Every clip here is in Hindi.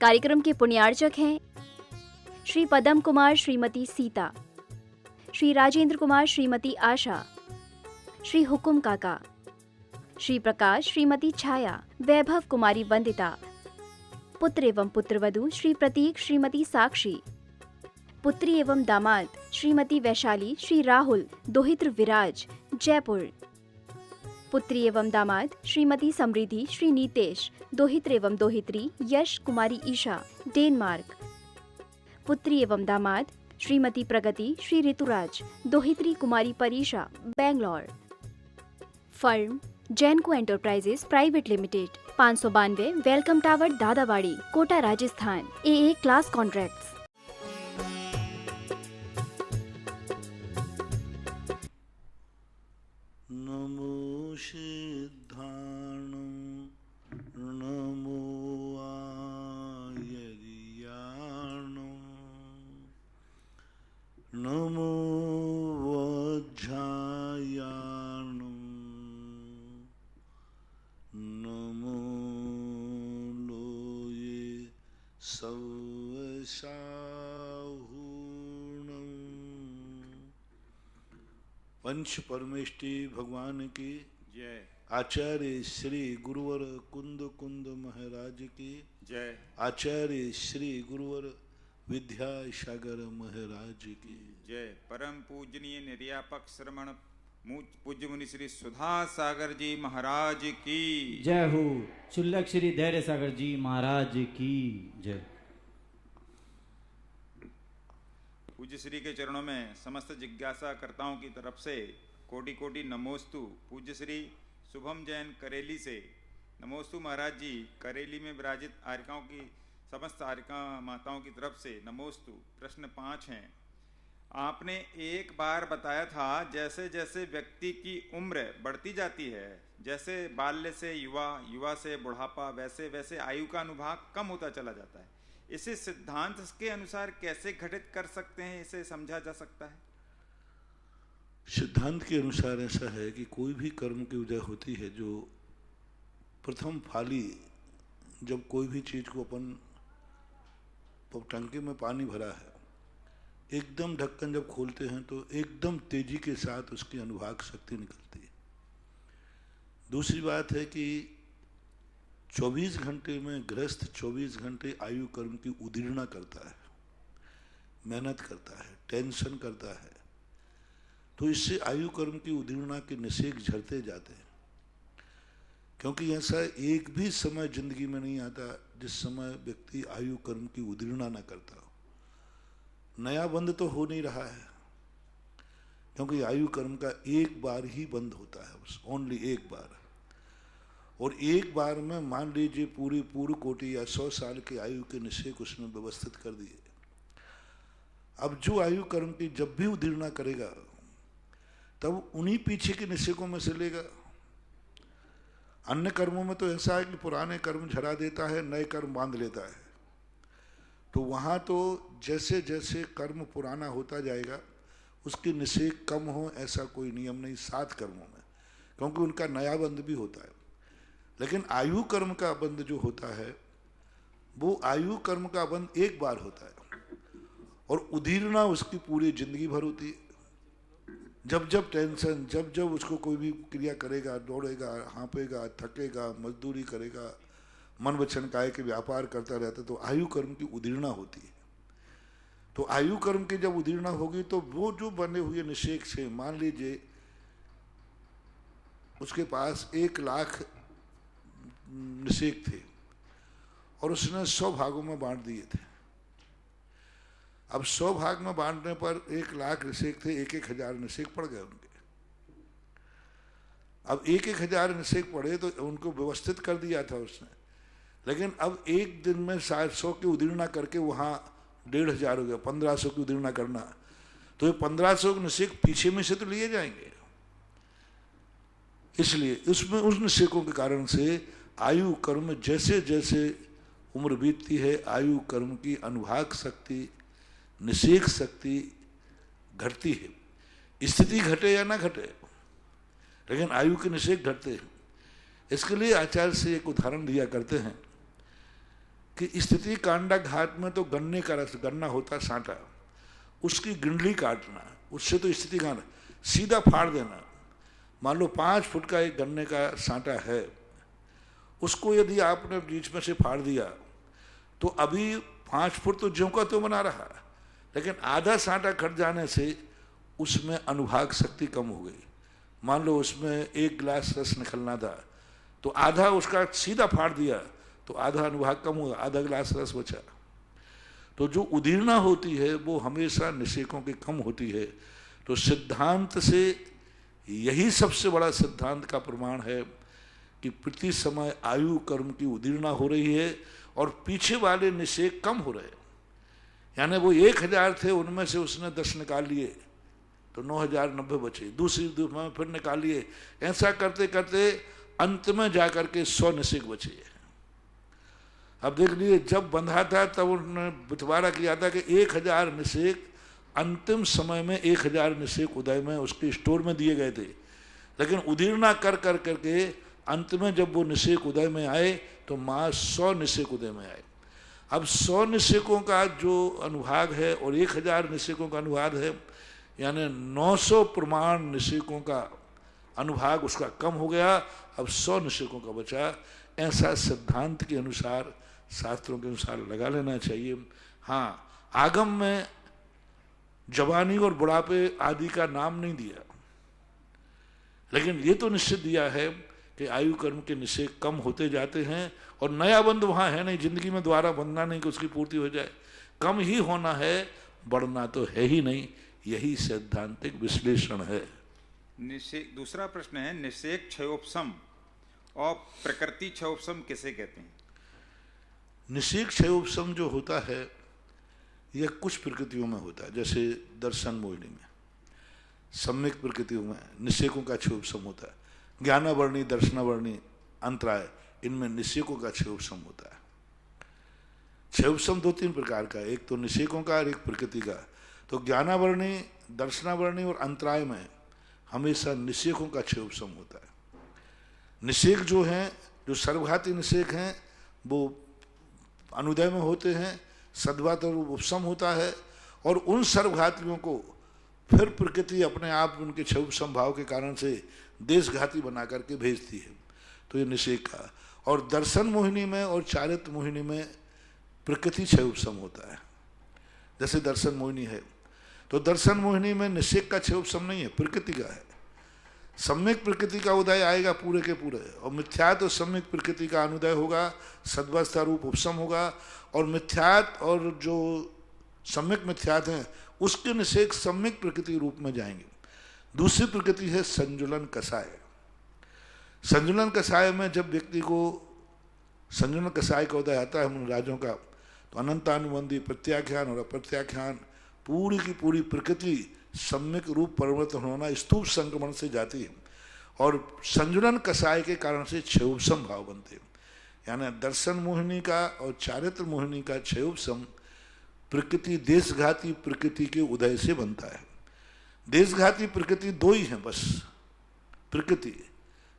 कार्यक्रम के पुण्यार्चक हैं श्री पदम कुमार श्रीमती सीता, श्री राजेंद्र कुमार श्रीमती आशा, श्री हुकुम काका, श्री प्रकाश श्रीमती छाया, वैभव कुमारी वंदिता, पुत्र एवं पुत्रवधू श्री प्रतीक श्रीमती साक्षी, पुत्री एवं दामाद श्रीमती वैशाली श्री राहुल दोहित्र विराज जयपुर, पुत्री एवं दामाद श्रीमती समृद्धि श्री नीतेश दोहित्र एवं दोहित्री यश कुमारी ईशा डेनमार्क, पुत्री एवं दामाद श्रीमती प्रगति श्री ऋतुराज दोहित्री Kumari Parisha Bangalore. Firm Jainco enterprises private limited, 592 welcome tower Dadabari Kota Rajasthan. AA class contracts. नमो सिद्धाणं नमो आयर्याणं नमो वज्रायाणं नमो लोये सवसाहुणं। पंच परमेष्टि भगवान की जय। आचार्य श्री गुरुवर कुंद कुंद महाराज की जय। आचार्य श्री गुरुवर विद्यासागर महाराज की जय। परम पूजनीय निर्यापक श्रमण पूज्य मुनि श्री सुधा सागर जी महाराज की जय हो। चुल्लक श्री धैर्य सागर जी महाराज की जय। पूज्य श्री के चरणों में समस्त जिज्ञासा कर्ताओं की तरफ से कोटि कोटि नमोस्तु। पूज्य श्री शुभम जैन करेली से नमोस्तु महाराज जी। करेली में विराजित आर्यकाओं की समस्त आर्यका माताओं की तरफ से नमोस्तु। प्रश्न 5 हैं। आपने एक बार बताया था जैसे जैसे व्यक्ति की उम्र बढ़ती जाती है, जैसे बाल्य से युवा, युवा से बुढ़ापा, वैसे वैसे आयु का अनुभाग कम होता चला जाता है। इसे सिद्धांत के अनुसार कैसे घटित कर सकते हैं, इसे समझा जा सकता है? सिद्धांत के अनुसार ऐसा है कि कोई भी कर्म की वजह होती है जो प्रथम फाली, जब कोई भी चीज को अपन टंकी में पानी भरा है, एकदम ढक्कन जब खोलते हैं तो एकदम तेजी के साथ उसकी अनुभाग शक्ति निकलती है। दूसरी बात है कि 24 घंटे में गृहस्थ 24 घंटे आयु कर्म की उदीर्णा करता है, मेहनत करता है, टेंशन करता है, तो इससे आयु कर्म की उदीर्णा के निषेक झरते जाते हैं। क्योंकि ऐसा एक भी समय जिंदगी में नहीं आता जिस समय व्यक्ति आयु कर्म की उदीर्णा न करता हो। नया बंद तो हो नहीं रहा है, क्योंकि आयु कर्म का एक बार ही बंद होता है, बस ओनली एक बार। और एक बार में मान लीजिए पूरी पूर्व कोटि या 100 साल के आयु के निषेक उसने व्यवस्थित कर दिए। अब जो आयु कर्म की जब भी उदीर्णा करेगा तब उन्हीं पीछे के निषेकों में से लेगा। अन्य कर्मों में तो ऐसा है कि पुराने कर्म झरा देता है, नए कर्म बांध लेता है। तो वहाँ तो जैसे जैसे कर्म पुराना होता जाएगा उसके निषेक कम हो, ऐसा कोई नियम नहीं 7 कर्मों में, क्योंकि उनका नया बंध भी होता है। लेकिन आयु कर्म का बंध जो होता है वो आयु कर्म का बंध एक बार होता है और उदीर्णा उसकी पूरी जिंदगी भर होती है। जब जब टेंशन, जब जब उसको कोई भी क्रिया करेगा, दौड़ेगा, हाँपेगा, थकेगा, मजदूरी करेगा, मन वचन काय के व्यापार करता रहता, तो आयु कर्म की उदीर्णा होती है। तो आयु कर्म की जब उदीर्णा होगी तो वो जो बने हुए निषेक से, मान लीजिए उसके पास 1 लाख निषेक थे और उसने 100 भागों में बांट दिए थे। अब 100 भाग में बांटने पर 1 लाख निषेक थे, 1-1 हजार निषेक पड़ गए उनके। अब 1-1 हजार निषेक पड़े तो उनको व्यवस्थित कर दिया था उसने, लेकिन अब एक दिन में 100 की उदीर्णा करके वहाँ 1500 हो गया, 1500 की उदीर्णा करना, तो ये 1500 निषेक पीछे में से तो लिए जाएंगे। इसलिए उसमें उस निषेकों के कारण से आयु कर्म जैसे जैसे उम्र बीतती है आयु कर्म की अनुभाग शक्ति, निषेक शक्ति घटती है। स्थिति घटे या ना घटे, लेकिन आयु के निषेक घटते हैं। इसके लिए आचार्य से एक उदाहरण दिया करते हैं कि स्थिति कांडा घात में तो गन्ने का रस, गन्ना होता साँटा, उसकी गिंडली काटना, उससे तो स्थिति कांडा सीधा फाड़ देना। मान लो 5 फुट का एक गन्ने का साँटा है, उसको यदि आपने बीच में से फाड़ दिया तो अभी 5 फुट तो ज्यों का तो बना रहा, लेकिन आधा साँटा कट जाने से उसमें अनुभाग शक्ति कम हो गई। मान लो उसमें 1 गिलास रस निकलना था तो आधा उसका सीधा फाड़ दिया तो आधा अनुभाग कम हुआ, आधा गिलास रस बचा। तो जो उदीर्णा होती है वो हमेशा निषेकों की कम होती है। तो सिद्धांत से यही सबसे बड़ा सिद्धांत का प्रमाण है कि प्रति समय आयु कर्म की उदीर्णा हो रही है और पीछे वाले निषेक कम हो रहे हैं। यानी वो 1000 थे, उनमें से उसने 10 निकाल लिए तो 9090 बचे, दूसरी में फिर निकाल लिए, ऐसा करते करते अंत में जाकर के 100 निषेक बचे। अब देख लिए जब बंधा था तब उन्होंने बंटवारा किया था कि 1000 निषेक अंतिम समय में 1000 निषेक उदय में उसके स्टोर में दिए गए थे, लेकिन उदीर्णा कर कर करके अंत में जब वो निषेक उदय में आए तो माँ 100 निषेक उदय में आए। अब 100 निषेकों का जो अनुभाग है और 1000 निषेकों का अनुभाग है, यानी 900 प्रमाण निषेकों का अनुभाग उसका कम हो गया, अब 100 निषेकों का बचा। ऐसा सिद्धांत के अनुसार, शास्त्रों के अनुसार लगा लेना चाहिए। हाँ, आगम में जवानी और बुढ़ापे आदि का नाम नहीं दिया, लेकिन ये तो निश्चित दिया है कि आयु कर्म के निषेक कम होते जाते हैं और नया बंध वहाँ है नहीं, जिंदगी में दोबारा बंधना नहीं कि उसकी पूर्ति हो जाए, कम ही होना है, बढ़ना तो है ही नहीं। यही सैद्धांतिक विश्लेषण है। निषेक, दूसरा प्रश्न है, निषेक क्षयोपशम और प्रकृति क्षयोपशम किसे कहते हैं? निषेक क्षयोपशम जो होता है यह कुछ प्रकृतियों में होता है, जैसे दर्शन मोहिनी में, सम्यक प्रकृतियों में निषेकों का क्षयोपशम होता है। ज्ञानावर्णी, दर्शनावर्णी, अंतराय, इनमें निषेकों का क्षयोपशम होता है। क्षयोपशम 2-3 प्रकार का है, एक तो निषेकों का और एक प्रकृति का। तो ज्ञानावर्णी, दर्शनावर्णी और अंतराय में हमेशा निषेकों का क्षयोपशम होता है। निषेक जो हैं, जो सर्वघाती निषेक हैं, वो अनुदय में होते हैं, सद्वात और उपशम होता है, और उन सर्वघातियों को फिर प्रकृति अपने आप उनके क्षयोपशम भाव के कारण से देशघाती बना करके भेजती है। तो ये निषेक का। और दर्शन मोहिनी में और चारित्र मोहिनी में प्रकृति क्षयोपशम होता है। जैसे दर्शन मोहिनी है तो दर्शन मोहिनी में निषेक का क्षयोपशम नहीं है, प्रकृति का है। सम्यक प्रकृति का उदय आएगा पूरे के पूरे, और मिथ्यात और सम्यक प्रकृति का अनुदय होगा, सद्वस्था रूप उपशम होगा, और मिथ्यात और जो सम्यक मिथ्यात हैं उसके निषेक सम्यक प्रकृति रूप में जाएंगे। दूसरी प्रकृति है संजुलन कषाय। संजुलन कषाय में जब व्यक्ति को संजुलन कषाय का उदय आता है मुनि राजों का, तो अनंतानुबंधी प्रत्याख्यान और अप्रत्याख्यान पूरी की पूरी प्रकृति सम्यक रूप परिवर्तन होना स्तूप संक्रमण से जाती है, और संजुलन कषाय के कारण से क्षयोपशम भाव बनते हैं। यानी दर्शन मोहिनी का और चारित्र मोहिनी का क्षयोपशम प्रकृति देशघाती प्रकृति के उदय से बनता है। देशघाती प्रकृति 2 ही हैं बस प्रकृति,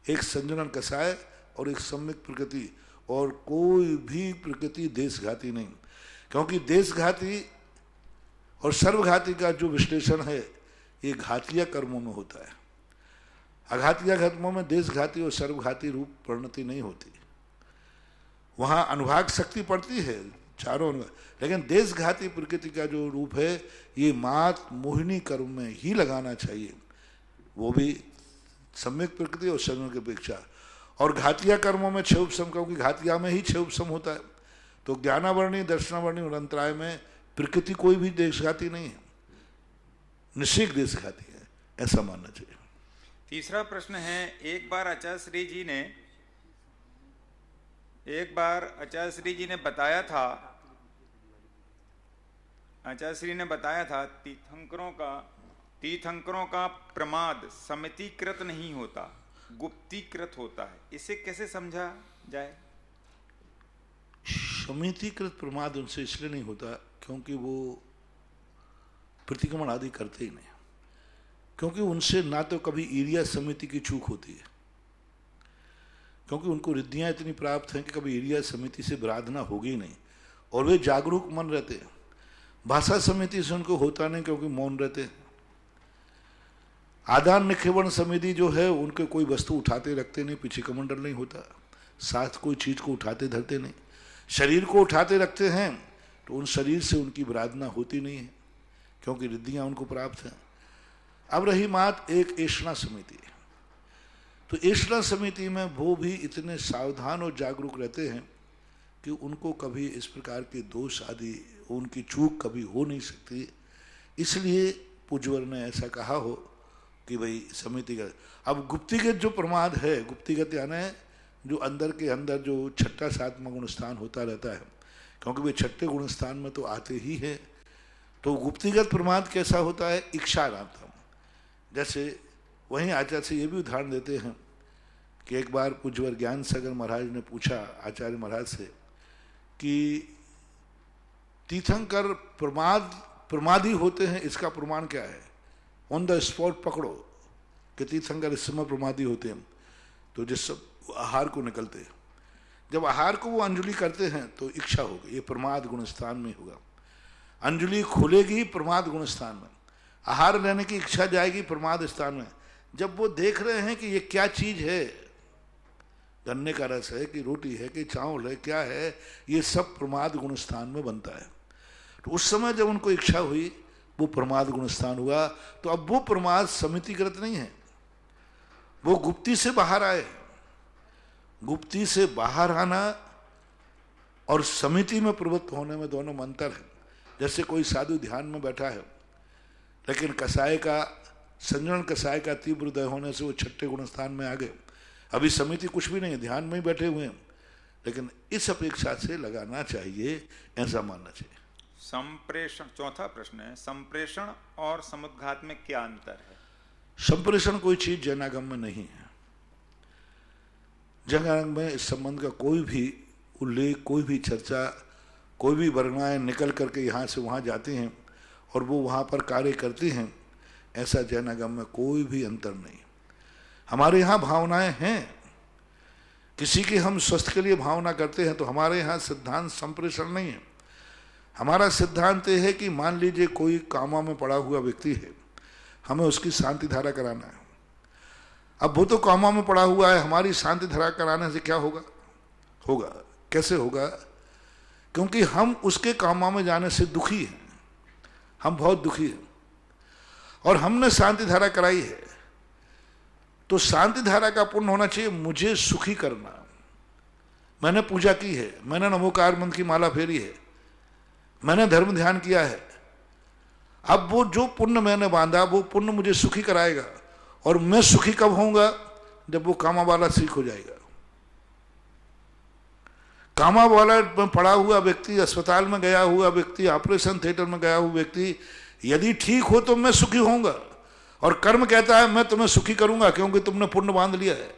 एक संजुलन कषाय और एक सम्यक प्रकृति, और कोई भी प्रकृति देशघाती नहीं। क्योंकि देशघाती और सर्वघाती का जो विश्लेषण है ये घातीय कर्मों में होता है। अघातीय कर्मों में देशघाती और सर्वघाती रूप परिणति नहीं होती, वहाँ अनुभाग शक्ति पड़ती है चारों, लेकिन देशघाती प्रकृति का जो रूप है ये मात मोहिनी कर्म में ही लगाना चाहिए, वो भी सम्यक प्रकृति और संजुलन की अपेक्षा। और घातीय कर्मों में क्षयोपशम, क्योंकि घातिया में ही क्षयोपशम होता है। तो ज्ञानावर्णी, दर्शनावर्णी और अंतराय में प्रकृति कोई भी देशघाती नहीं है, निषेक देशघाती है, ऐसा मानना चाहिए। तीसरा प्रश्न है, एक बार आचार्य श्री जी ने बताया था तीर्थंकरों का प्रमाद समितिकृत नहीं होता, गुप्तीकृत होता है। इसे कैसे समझा जाए? समितिकृत प्रमाद उनसे इसलिए नहीं होता क्योंकि वो प्रतिक्रमण आदि करते ही नहीं, क्योंकि उनसे ना तो कभी ईरिया समिति की चूक होती है, क्योंकि उनको रिद्धियाँ इतनी प्राप्त हैं कि कभी ईरिया समिति से विराधना होगी ही नहीं। और वे जागरूक मन रहते हैं। भाषा समिति से उनको होता नहीं क्योंकि मौन रहते हैं। आदान निक्षेपण समिति जो है उनके कोई वस्तु उठाते रखते नहीं, पीछे कमंडल नहीं होता, साथ कोई चीज को उठाते धरते नहीं। शरीर को उठाते रखते हैं तो उन शरीर से उनकी विराधना होती नहीं है क्योंकि रिद्धियां उनको प्राप्त हैं। अब रही बात एक ऐषणा समिति, तो ऐषणा समिति में वो भी इतने सावधान और जागरूक रहते हैं कि उनको कभी इस प्रकार के दोष आदि उनकी चूक कभी हो नहीं सकती। इसलिए पूज्यवर ने ऐसा कहा हो कि भाई समितिगत। अब गुप्तिगत जो प्रमाद है, गुप्तिगत यानी जो अंदर के अंदर जो छठा सातवां गुण स्थान होता रहता है, क्योंकि वे छठे गुण स्थान में तो आते ही है। तो गुप्तिगत प्रमाद कैसा होता है? इच्छारातम। जैसे वहीं आचार्य से ये भी उदाहरण देते हैं कि एक बार पूज्यवर ज्ञान सागर महाराज ने पूछा आचार्य महाराज से कि तीर्थंकर प्रमादी होते हैं, इसका प्रमाण क्या है? ऑन द स्पॉट पकड़ो कि तीर्थंकर इस समय प्रमादी होते हैं। तो जिस आहार को निकलते हैं, जब आहार को वो अंजलि करते हैं तो इच्छा होगी, ये प्रमाद गुण स्थान में होगा। अंजलि खुलेगी प्रमाद गुण स्थान में, आहार लेने की इच्छा जाएगी प्रमाद स्थान में। जब वो देख रहे हैं कि ये क्या चीज है, गन्ने का रस है कि रोटी है कि चावल है, क्या है, ये सब प्रमाद गुण स्थान में बनता है। तो उस समय जब उनको इच्छा हुई वो प्रमाद गुण स्थान हुआ। तो अब वो प्रमाद समितिकृत नहीं है, वो गुप्ती से बाहर आए। गुप्ती से बाहर आना और समिति में प्रवृत्त होने में दोनों में अंतर है। जैसे कोई साधु ध्यान में बैठा है लेकिन कसाय का संजन कसाय का तीव्र उदय होने से वो छठे गुण स्थान में आ गए। अभी समिति कुछ भी नहीं है, ध्यान में ही बैठे हुए हैं, लेकिन इस अपेक्षा से लगाना चाहिए, ऐसा मानना चाहिए। संप्रेषण, चौथा प्रश्न है, संप्रेषण और समुद्घात में क्या अंतर है? संप्रेषण कोई चीज जैनागम में नहीं है। जैनागम में इस संबंध का कोई भी उल्लेख, कोई भी चर्चा, कोई भी वर्णाएं निकल करके यहाँ से वहाँ जाती हैं और वो वहाँ पर कार्य करती हैं, ऐसा जैनागम में कोई भी अंतर नहीं। हमारे यहाँ भावनाएं हैं, किसी की हम स्वस्थ के लिए भावना करते हैं, तो हमारे यहाँ सिद्धांत संप्रेषण नहीं है। हमारा सिद्धांत ये है कि मान लीजिए कोई कामा में पड़ा हुआ व्यक्ति है, हमें उसकी शांति धारा कराना है। अब वो तो कामा में पड़ा हुआ है, हमारी शांति धारा कराने से क्या होगा? होगा कैसे होगा? क्योंकि हम उसके कामा में जाने से दुखी हैं, हम बहुत दुखी हैं और हमने शांति धारा कराई है। तो शांति धारा का पुण्य होना चाहिए मुझे सुखी करना। मैंने पूजा की है, मैंने नमोकार मंत्र की माला फेरी है, मैंने धर्म ध्यान किया है। अब वो जो पुण्य मैंने बांधा वो पुण्य मुझे सुखी कराएगा। और मैं सुखी कब होऊंगा? जब वो कामा वाला ठीक हो जाएगा। कामा वाला पड़ा हुआ व्यक्ति, अस्पताल में गया हुआ व्यक्ति, ऑपरेशन थिएटर में गया हुआ व्यक्ति यदि ठीक हो तो मैं सुखी होऊंगा। और कर्म कहता है मैं तुम्हें सुखी करूंगा क्योंकि तुमने पुण्य बांध लिया है।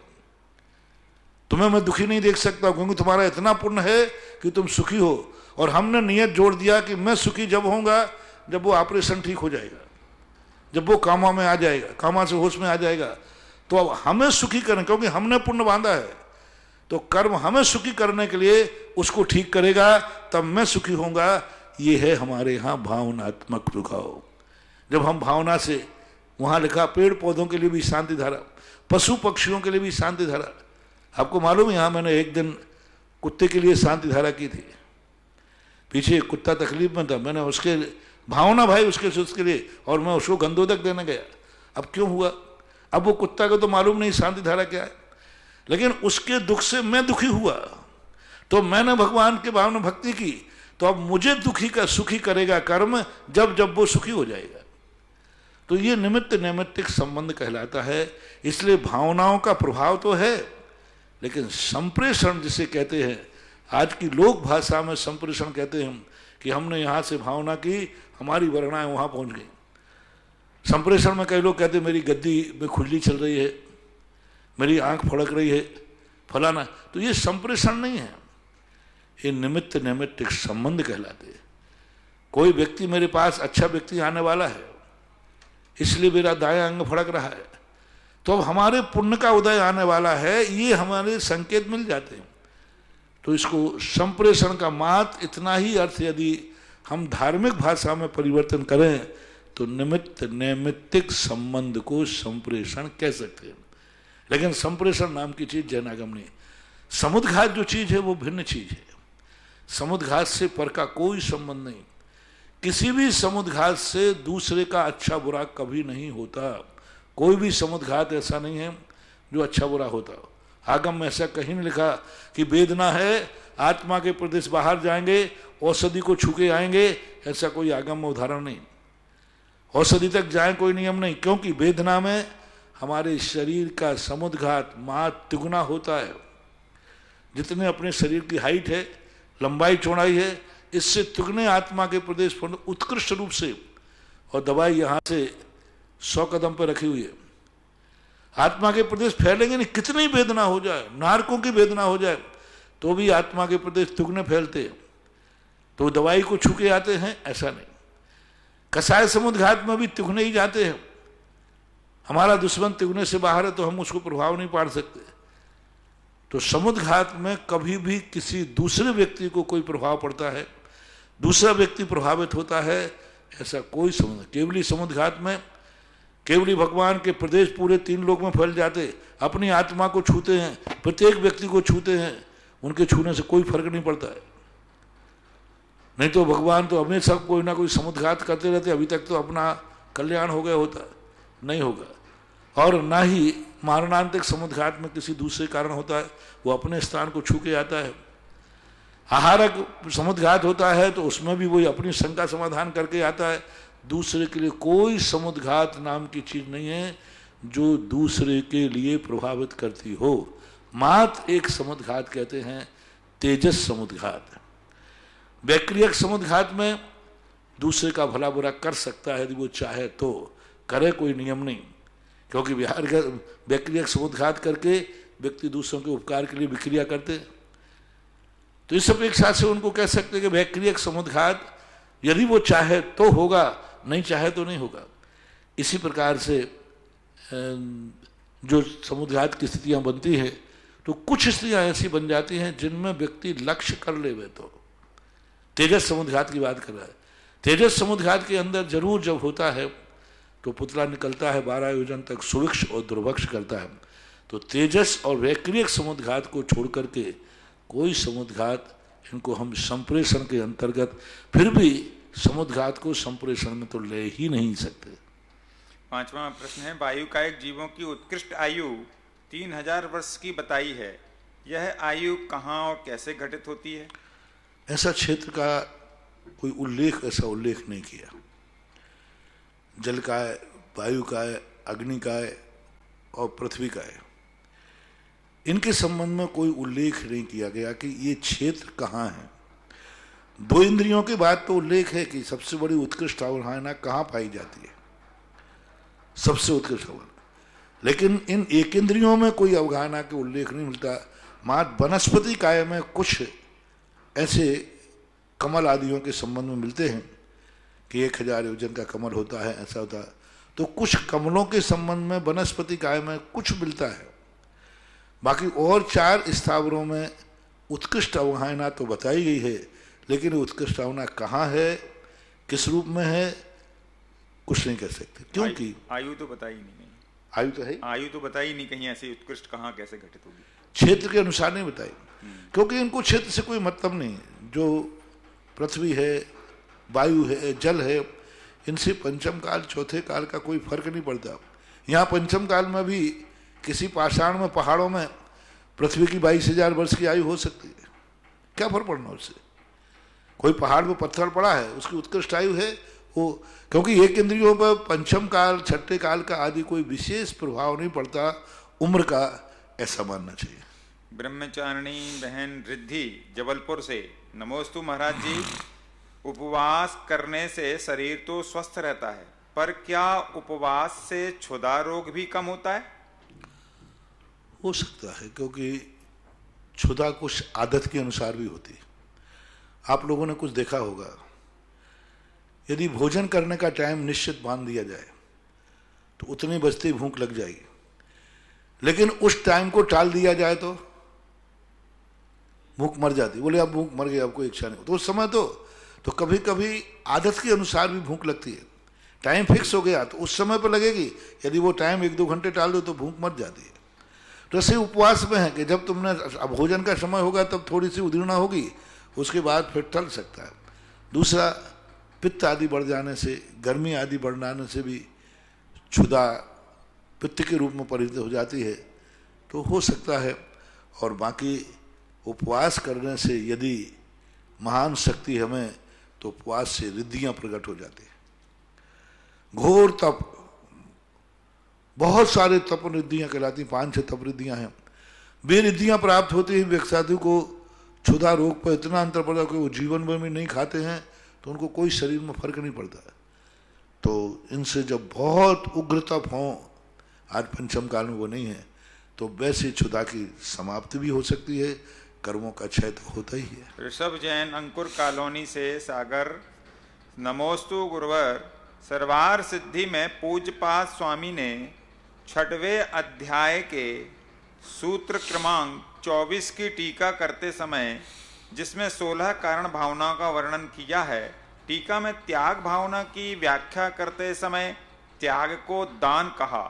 तुम्हें मैं दुखी नहीं देख सकता क्योंकि तुम्हारा इतना पुण्य है कि तुम सुखी हो। और हमने नियत जोड़ दिया कि मैं सुखी जब होऊंगा जब वो ऑपरेशन ठीक हो जाएगा, जब वो कामा में आ जाएगा, कामा से होश में आ जाएगा। तो अब हमें सुखी करें क्योंकि हमने पुण्य बांधा है, तो कर्म हमें सुखी करने के लिए उसको ठीक करेगा, तब मैं सुखी होऊंगा। ये है हमारे यहाँ भावनात्मक झुकाव। जब हम भावना से, वहाँ लिखा पेड़ पौधों के लिए भी शांति धारा, पशु पक्षियों के लिए भी शांति धारा। आपको मालूम है यहाँ मैंने एक दिन कुत्ते के लिए शांति धारा की थी। पीछे कुत्ता तकलीफ में था, मैंने उसके भावना भाई उसके लिए, और मैं उसको गंधोदक देने गया। अब क्यों हुआ? अब वो कुत्ता को तो मालूम नहीं शांति धारा क्या है, लेकिन उसके दुख से मैं दुखी हुआ तो मैंने भगवान के भावना भक्ति की। तो अब मुझे सुखी करेगा कर्म जब जब वो सुखी हो जाएगा। तो ये निमित्त नैमित्तिक संबंध कहलाता है। इसलिए भावनाओं का प्रभाव तो है, लेकिन संप्रेषण जिसे कहते हैं, आज की लोक भाषा में संप्रेषण कहते हैं कि हमने यहाँ से भावना की, हमारी वर्णाएं वहाँ पहुँच गई। संप्रेषण में कई लोग कहते हैं मेरी गद्दी में खुजली चल रही है, मेरी आंख फड़क रही है, फलाना। तो ये संप्रेषण नहीं है, ये निमित्त नैमित्तिक संबंध कहलाते हैं। कोई व्यक्ति मेरे पास अच्छा व्यक्ति आने वाला है इसलिए मेरा दायां अंग फड़क रहा है, तो अब हमारे पुण्य का उदय आने वाला है, ये हमारे संकेत मिल जाते हैं। तो इसको संप्रेषण का मात्र इतना ही अर्थ यदि हम धार्मिक भाषा में परिवर्तन करें तो निमित्त नैमित्तिक संबंध को संप्रेषण कह सकते हैं। लेकिन संप्रेषण नाम की चीज जैन आगम नहीं। समुद्घात जो चीज है वो भिन्न चीज है। समुद्घात से पर का कोई संबंध नहीं। किसी भी समुद्घात से दूसरे का अच्छा बुरा कभी नहीं होता। कोई भी समुद्घात ऐसा नहीं है जो अच्छा बुरा होता हो। आगम में ऐसा कहीं नहीं लिखा कि वेदना है, आत्मा के प्रदेश बाहर जाएंगे, औषधि को छूके आएंगे, ऐसा कोई आगम में उदाहरण नहीं। औषधि तक जाए कोई नियम नहीं, क्योंकि वेदना में हमारे शरीर का समुद्घात मात तिगुना होता है। जितने अपने शरीर की हाइट है, लंबाई चौड़ाई है, इससे तिगुने आत्मा के प्रदेश पर उत्कृष्ट रूप से, और दवाई यहाँ से 100 कदम पर रखी हुई है। आत्मा के प्रदेश फैलेंगे नहीं, कितनी वेदना हो जाए, नारकों की वेदना हो जाए तो भी आत्मा के प्रदेश तिगुने फैलते हैं। तो दवाई को छू के आते हैं ऐसा नहीं। कसाय समुद्घात में भी तिगुने ही जाते हैं। हमारा दुश्मन तिगुने से बाहर है तो हम उसको प्रभाव नहीं पाड़ सकते। तो समुद्घात में कभी भी किसी दूसरे व्यक्ति को कोई प्रभाव पड़ता है, दूसरा व्यक्ति प्रभावित होता है, ऐसा कोई समुद्र। केवली समुद्घात में केवली भगवान के प्रदेश पूरे 3 लोक में फैल जाते, अपनी आत्मा को छूते हैं, प्रत्येक व्यक्ति को छूते हैं, उनके छूने से कोई फर्क नहीं पड़ता है। नहीं तो भगवान तो हमेशा कोई ना कोई समुद्घात करते रहते, अभी तक तो अपना कल्याण हो गया होता, नहीं होगा। और ना ही मारणांतिक समुद्घात में किसी दूसरे कारण होता है, वो अपने स्थान को छू के आता है। आहारक समुद्घात होता है तो उसमें भी वही अपनी शंका समाधान करके आता है। दूसरे के लिए कोई समुद्घात नाम की चीज नहीं है जो दूसरे के लिए प्रभावित करती हो। मात्र एक समुद्घात कहते हैं तेजस समुद्घात। वैक्रियक समुद्घात में दूसरे का भला बुरा कर सकता है यदि वो चाहे तो करे, कोई नियम नहीं। क्योंकि वैक्रियक समुद्घात करके व्यक्ति दूसरों के उपकार के लिए विक्रिया करते, तो इस अपेक्षा से उनको कह सकते हैं कि वैक्रियक समुद्घात यदि वो चाहे तो होगा, नहीं चाहे तो नहीं होगा। इसी प्रकार से जो समुद्घात की स्थितियां बनती हैं तो कुछ स्थितियां ऐसी बन जाती हैं जिनमें व्यक्ति लक्ष्य कर ले। वे तो तेजस समुद्घात की बात कर रहा है। तेजस समुद्घात के अंदर जरूर जब होता है तो पुतला निकलता है 12 योजन तक, सुविक्ष और दुर्भक्ष करता है। तो तेजस और वैक्रियक समुद्घात को छोड़ करके कोई समुद्घात, इनको हम संप्रेषण के अंतर्गत, फिर भी समुद्घात को संप्रेषण में तो ले ही नहीं सकते। 5वां प्रश्न है, वायुकायिक जीवों की उत्कृष्ट आयु 3000 वर्ष की बताई है। यह आयु कहाँ और कैसे घटित होती है? ऐसा क्षेत्र का कोई उल्लेख, ऐसा उल्लेख नहीं किया। जल का है, वायु का है, अग्नि का है और पृथ्वी का है, इनके संबंध में कोई उल्लेख नहीं किया गया कि ये क्षेत्र कहाँ है। 2 इंद्रियों के बाद तो उल्लेख है कि सबसे बड़ी उत्कृष्ट अवधारणा कहाँ पाई जाती है, सबसे उत्कृष्ट अवधारणा, लेकिन इन 1 इंद्रियों में कोई अवधारणा के उल्लेख नहीं मिलता। मात्र वनस्पति काय में कुछ ऐसे कमल आदियों के संबंध में मिलते हैं कि 1000 योजन का कमल होता है, ऐसा होता है। तो कुछ कमलों के संबंध में वनस्पति काय में कुछ मिलता है। बाकी और 4 स्थावरों में उत्कृष्ट अवधारणा तो बताई गई है, लेकिन उत्कृष्ट अवधारणा कहाँ है, किस रूप में है, कुछ नहीं कह सकते। क्योंकि आयु तो बताई नहीं कहीं। आयु तो है, आयु तो बताई नहीं कहीं, ऐसी उत्कृष्ट कहाँ कैसे घटित होगी? क्षेत्र के अनुसार नहीं बताई, क्योंकि इनको क्षेत्र से कोई मतलब नहीं। जो पृथ्वी है, वायु है, जल है, इनसे पंचम काल चौथे काल का कोई फर्क नहीं पड़ता। यहाँ पंचम काल में भी किसी पाषाण में, पहाड़ों में पृथ्वी की 22,000 वर्ष की आयु हो सकती है, क्या फर्क पड़ना उससे। कोई पहाड़ में पत्थर पड़ा है, उसकी उत्कृष्ट आयु है वो, क्योंकि 1 इंद्रियों पर पंचम काल, छठे काल का आदि कोई विशेष प्रभाव नहीं पड़ता उम्र का, ऐसा मानना चाहिए। ब्रह्मचारिणी बहन रिद्धि जबलपुर से, नमोस्तु महाराज जी, उपवास करने से शरीर तो स्वस्थ रहता है, पर क्या उपवास से क्षुधा रोग भी कम होता है? हो सकता है, क्योंकि क्षुधा कुछ आदत के अनुसार भी होती है। आप लोगों ने कुछ देखा होगा, यदि भोजन करने का टाइम निश्चित बांध दिया जाए तो उतनी बजते भूख लग जाएगी, लेकिन उस टाइम को टाल दिया जाए तो भूख मर जाती। बोले अब भूख मर गई, अब कोई इच्छा नहीं। तो उस समय तो कभी कभी आदत के अनुसार भी भूख लगती है। टाइम फिक्स हो गया तो उस समय पर लगेगी, यदि वो टाइम 1-2 घंटे टाल दो तो भूख मर जाती है। तो ऐसे उपवास में है कि जब तुमने भोजन का समय होगा तब थोड़ी सी उदीर्णा होगी, उसके बाद फिर टल सकता है। दूसरा, पित्त आदि बढ़ जाने से, गर्मी आदि बढ़ जाने से भी क्षुधा पित्त के रूप में परिणत हो जाती है, तो हो सकता है। और बाकी उपवास करने से यदि महान शक्ति हमें, तो उपवास से रिद्धियां प्रकट हो जाती है। घोर तप, बहुत सारे तप रिद्धियां कहलाती, 5-6 तप रिद्धियां हैं। वे रिद्धियां प्राप्त होती हैं व्यक्ति साधु को क्षुधा रोग पर इतना अंतर पड़ता है कि वो जीवन भर में नहीं खाते हैं तो उनको कोई शरीर में फर्क नहीं पड़ता है। तो इनसे जब बहुत उग्र तप हो, आज पंचम काल में वो नहीं है, तो वैसे क्षुधा की समाप्ति भी हो सकती है, कर्मों का क्षय तो होता ही है। ऋषभ जैन अंकुर कॉलोनी से सागर, नमोस्तु गुरुवर। सर्वार सिद्धि में पूज्यपाद स्वामी ने 6वें अध्याय के सूत्र क्रमांक 24 की टीका करते समय, जिसमें 16 कारण भावनाओं का वर्णन किया है, टीका में त्याग भावना की व्याख्या करते समय त्याग को दान कहा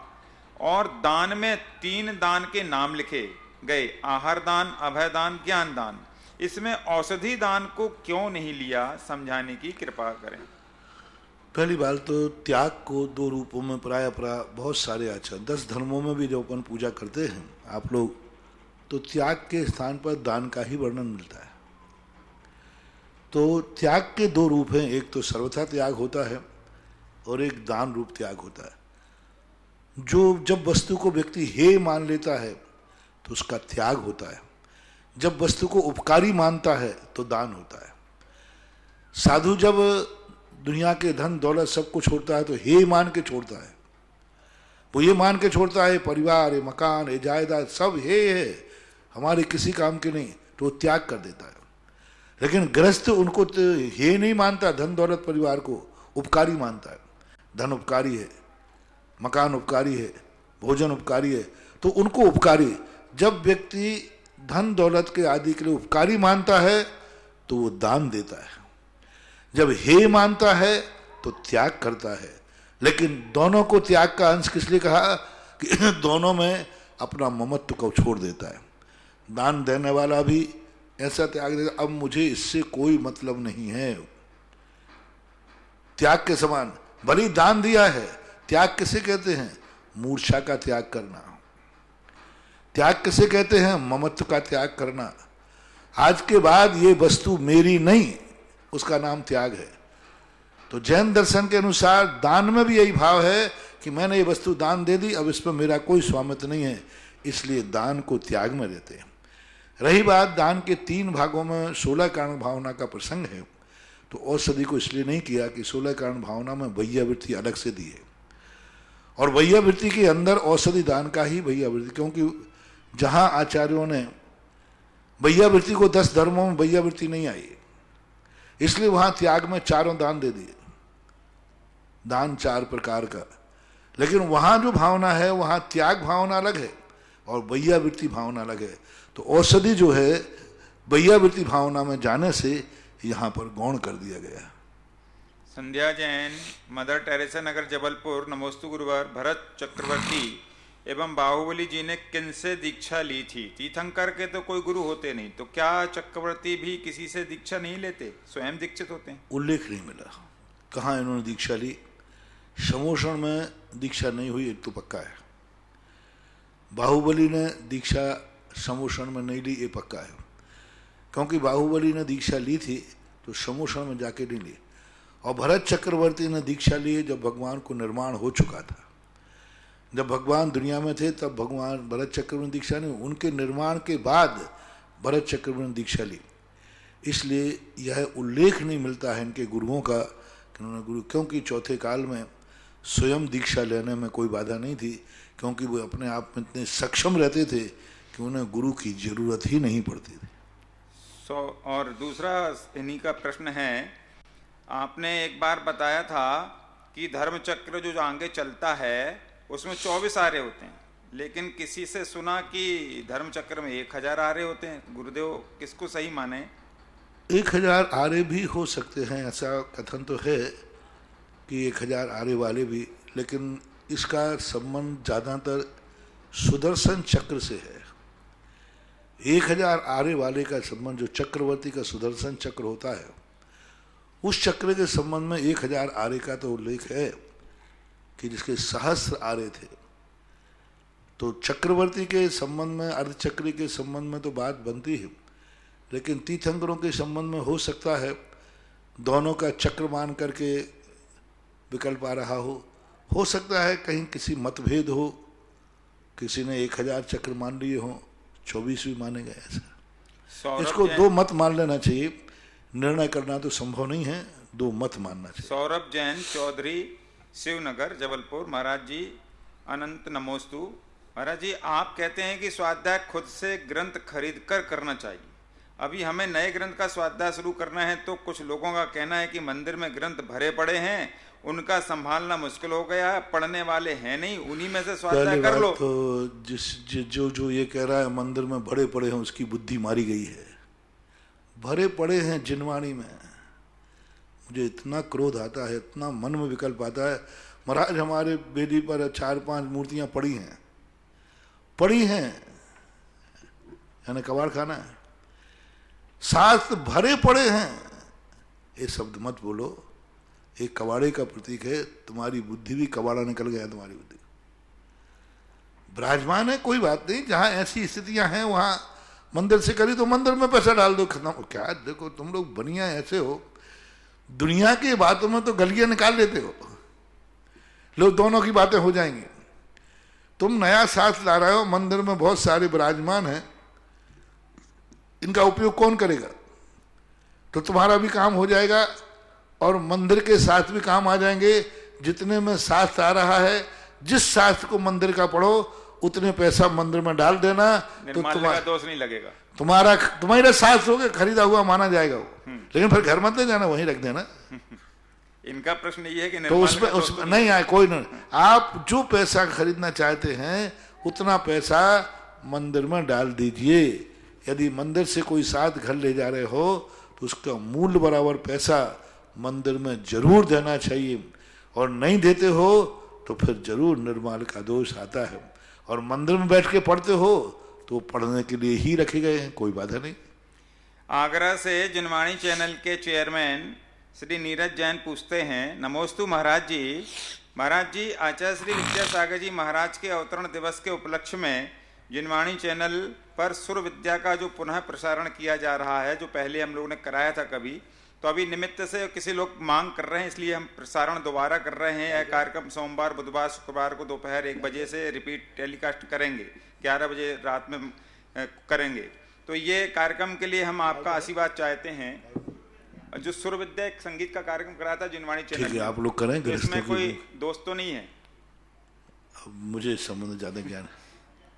और दान में 3 दान के नाम लिखे गए, आहार दान, अभय दान, ज्ञान दान। इसमें औषधि दान को क्यों नहीं लिया, समझाने की कृपा करें। पहली बात तो त्याग को 2 रूपों में प्राय बहुत सारे आचार 10 धर्मों में भी जो अपन पूजा करते हैं आप लोग, तो त्याग के स्थान पर दान का ही वर्णन मिलता है। तो त्याग के 2 रूप हैं, एक तो सर्वथा त्याग होता है और एक दान रूप त्याग होता है। जो जब वस्तु को व्यक्ति हे मान लेता है तो उसका त्याग होता है, जब वस्तु को उपकारी मानता है तो दान होता है। साधु जब दुनिया के धन दौलत सब कुछ छोड़ता है तो हे मान के छोड़ता है, वो ये मान के छोड़ता है परिवार, ये मकान, ये जायदाद सब हे है, हमारे किसी काम के नहीं, तो वो त्याग कर देता है। लेकिन गृहस्थ उनको हे नहीं मानता, धन दौलत परिवार को उपकारी मानता है। धन उपकारी है, मकान उपकारी है, भोजन उपकारी है, तो उनको उपकारी। जब व्यक्ति धन दौलत के आदि के लिए उपकारी मानता है तो वो दान देता है, जब हे मानता है तो त्याग करता है। लेकिन दोनों को त्याग का अंश किस लिए कहा कि दोनों में अपना ममत्व को छोड़ देता है। दान देने वाला भी ऐसा त्याग देगा, अब मुझे इससे कोई मतलब नहीं है, त्याग के समान। भले दान दिया है, त्याग किसे कहते हैं? मूर्छा का त्याग करना। त्याग किसे कहते हैं? ममत्व का त्याग करना। आज के बाद ये वस्तु मेरी नहीं, उसका नाम त्याग है। तो जैन दर्शन के अनुसार दान में भी यही भाव है कि मैंने ये वस्तु दान दे दी, अब इस पर मेरा कोई स्वामित्व नहीं है, इसलिए दान को त्याग में रहते हैं। रही बात दान के 3 भागों में 16 कारण भावना का प्रसंग है, तो औषधि को इसलिए नहीं किया कि 16 कारण भावना में वैयावृत्ति अलग से दी है, और वैयावृत्ति के अंदर औषधि दान का ही वैयावृत्ति, क्योंकि जहां आचार्यों ने वैयावृत्ति को 10 धर्मों में वैयावृत्ति नहीं आई, इसलिए वहां त्याग में 4 दान दे दिए, दान 4 प्रकार का। लेकिन वहां जो भावना है वहां त्याग भावना अलग है और वैयावृत्ति भावना अलग है। तो औषधि जो है वैयावृत्ति भावना में जाने से यहां पर गौण कर दिया गया। संध्या जैन, मदर टेरेसा नगर, जबलपुर। नमोस्तु गुरुवार। भरत चक्रवर्ती एवं बाहुबली जी ने किनसे दीक्षा ली थी? तीर्थंकर के तो कोई गुरु होते नहीं, तो क्या चक्रवर्ती भी किसी से दीक्षा नहीं लेते, स्वयं दीक्षित होते हैं? उल्लेख नहीं मिला कहाँ इन्होंने दीक्षा ली। समोषण में दीक्षा नहीं हुई एक तो पक्का है, बाहुबली ने दीक्षा समोषण में नहीं ली ये पक्का है, क्योंकि बाहुबली ने दीक्षा ली थी तो समोषण में जाके नहीं ली। और भरत चक्रवर्ती ने दीक्षा ली जब भगवान को निर्माण हो चुका था, जब भगवान दुनिया में थे तब भगवान भरत चक्रवर्ती ने दीक्षा नहीं, उनके निर्माण के बाद भरत चक्रवर्ती ने दीक्षा ली। इसलिए यह उल्लेख नहीं मिलता है इनके गुरुओं का कि उन्होंने गुरु, क्योंकि चौथे काल में स्वयं दीक्षा लेने में कोई बाधा नहीं थी, क्योंकि वो अपने आप में इतने सक्षम रहते थे कि उन्हें गुरु की जरूरत ही नहीं पड़ती थी। और दूसरा इन्हीं का प्रश्न है, आपने एक बार बताया था कि धर्म चक्र जो आगे चलता है उसमें 24 आर्य होते हैं, लेकिन किसी से सुना कि धर्म चक्र में 1000 आरे होते हैं। गुरुदेव किसको सही माने? 1000 आरे भी हो सकते हैं, ऐसा कथन तो है कि 1000 आरे वाले भी, लेकिन इसका संबंध ज़्यादातर सुदर्शन चक्र से है। 1000 आरे वाले का संबंध जो चक्रवर्ती का सुदर्शन चक्र होता है, उस चक्र के संबंध में 1000 आरे का तो उल्लेख है कि जिसके सहस्त्र आरे थे। तो चक्रवर्ती के संबंध में, अर्धचक्री के संबंध में तो बात बनती है, लेकिन तीर्थंकरों के संबंध में हो सकता है दोनों का चक्र मान करके विकल्प आ रहा हो सकता है कहीं किसी मतभेद हो, किसी ने 1000 चक्र मान लिए हों, 24 भी माने गए। ऐसा इसको 2 मत मान लेना चाहिए, निर्णय करना तो संभव नहीं है, 2 मत मानना चाहिए। सौरभ जैन चौधरी शिवनगर जबलपुर। महाराज जी अनंत नमोस्तु। महाराज जी आप कहते हैं कि स्वाध्याय खुद से ग्रंथ खरीद कर करना चाहिए। अभी हमें नए ग्रंथ का स्वाध्याय शुरू करना है तो कुछ लोगों का कहना है कि मंदिर में ग्रंथ भरे पड़े हैं, उनका संभालना मुश्किल हो गया है, पढ़ने वाले हैं नहीं, उन्हीं में से स्वाध्याय कर लो। तो जो ये कह रहा है मंदिर में भरे पड़े हैं, उसकी बुद्धि मारी गई है। भरे पड़े हैं जिनवाणी में। मुझे इतना क्रोध आता है, इतना मन में विकल्प आता है। महाराज हमारे वेदी पर 4-5 मूर्तियां पड़ी हैं, यानी कबाड़ खाना है। शास्त्र भरे पड़े हैं, ये शब्द मत बोलो, एक कबाड़े का प्रतीक है। तुम्हारी बुद्धि भी कबाड़ा निकल गया, तुम्हारी बुद्धि विराजमान है, कोई बात नहीं। जहां ऐसी स्थितियां हैं वहां मंदिर से करी तो मंदिर में पैसा डाल दो, खत्म। क्या देखो तुम लोग बनिया ऐसे हो, दुनिया की बातों में तो गलियां निकाल लेते हो, लोग दोनों की बातें हो जाएंगी। तुम नया शास्त्र ला रहे हो, मंदिर में बहुत सारे विराजमान हैं, इनका उपयोग कौन करेगा? तो तुम्हारा भी काम हो जाएगा और मंदिर के साथ भी काम आ जाएंगे। जितने में शास्त्र आ रहा है, जिस शास्त्र को मंदिर का पढ़ो उतने पैसा मंदिर में डाल देना, तो तुम्हारा दोष नहीं लगेगा। तुम्हारा शास्त्र होगा, खरीदा हुआ माना जाएगा वो। लेकिन फिर घर मत ले जाना, वहीं रख देना। इनका प्रश्न ये है कि तो उसमें नहीं आए, कोई नहीं। आप जो पैसा खरीदना चाहते हैं उतना पैसा मंदिर में डाल दीजिए। यदि मंदिर से कोई साथ घर ले जा रहे हो तो उसका मूल्य बराबर पैसा मंदिर में जरूर देना चाहिए, और नहीं देते हो तो फिर जरूर निर्माल का दोष आता है। और मंदिर में बैठ के पढ़ते हो तो पढ़ने के लिए ही रखे गए हैं, कोई बाधा नहीं। आगरा से जिनवाणी चैनल के चेयरमैन श्री नीरज जैन पूछते हैं, नमोस्तु महाराज जी। महाराज जी आचार्य श्री विद्यासागर जी महाराज के अवतरण दिवस के उपलक्ष्य में जिनवाणी चैनल पर सुर विद्या का जो पुनः प्रसारण किया जा रहा है, जो पहले हम लोगों ने कराया था कभी, तो अभी निमित्त से किसी लोग मांग कर रहे हैं, इसलिए हम प्रसारण दोबारा कर रहे हैं। यह कार्यक्रम सोमवार, बुधवार, शुक्रवार को दोपहर 1 बजे से रिपीट टेलीकास्ट करेंगे, 11 बजे रात में करेंगे। तो ये कार्यक्रम के लिए हम आपका आशीर्वाद चाहते हैं। जो सुर विद्या एक संगीत का कार्यक्रम कराया था जिनवाणी चैनल में, आप लोग करें, तो इसमें कोई दोस्त तो नहीं है? मुझे इस संबंध ज्यादा ज्ञान है।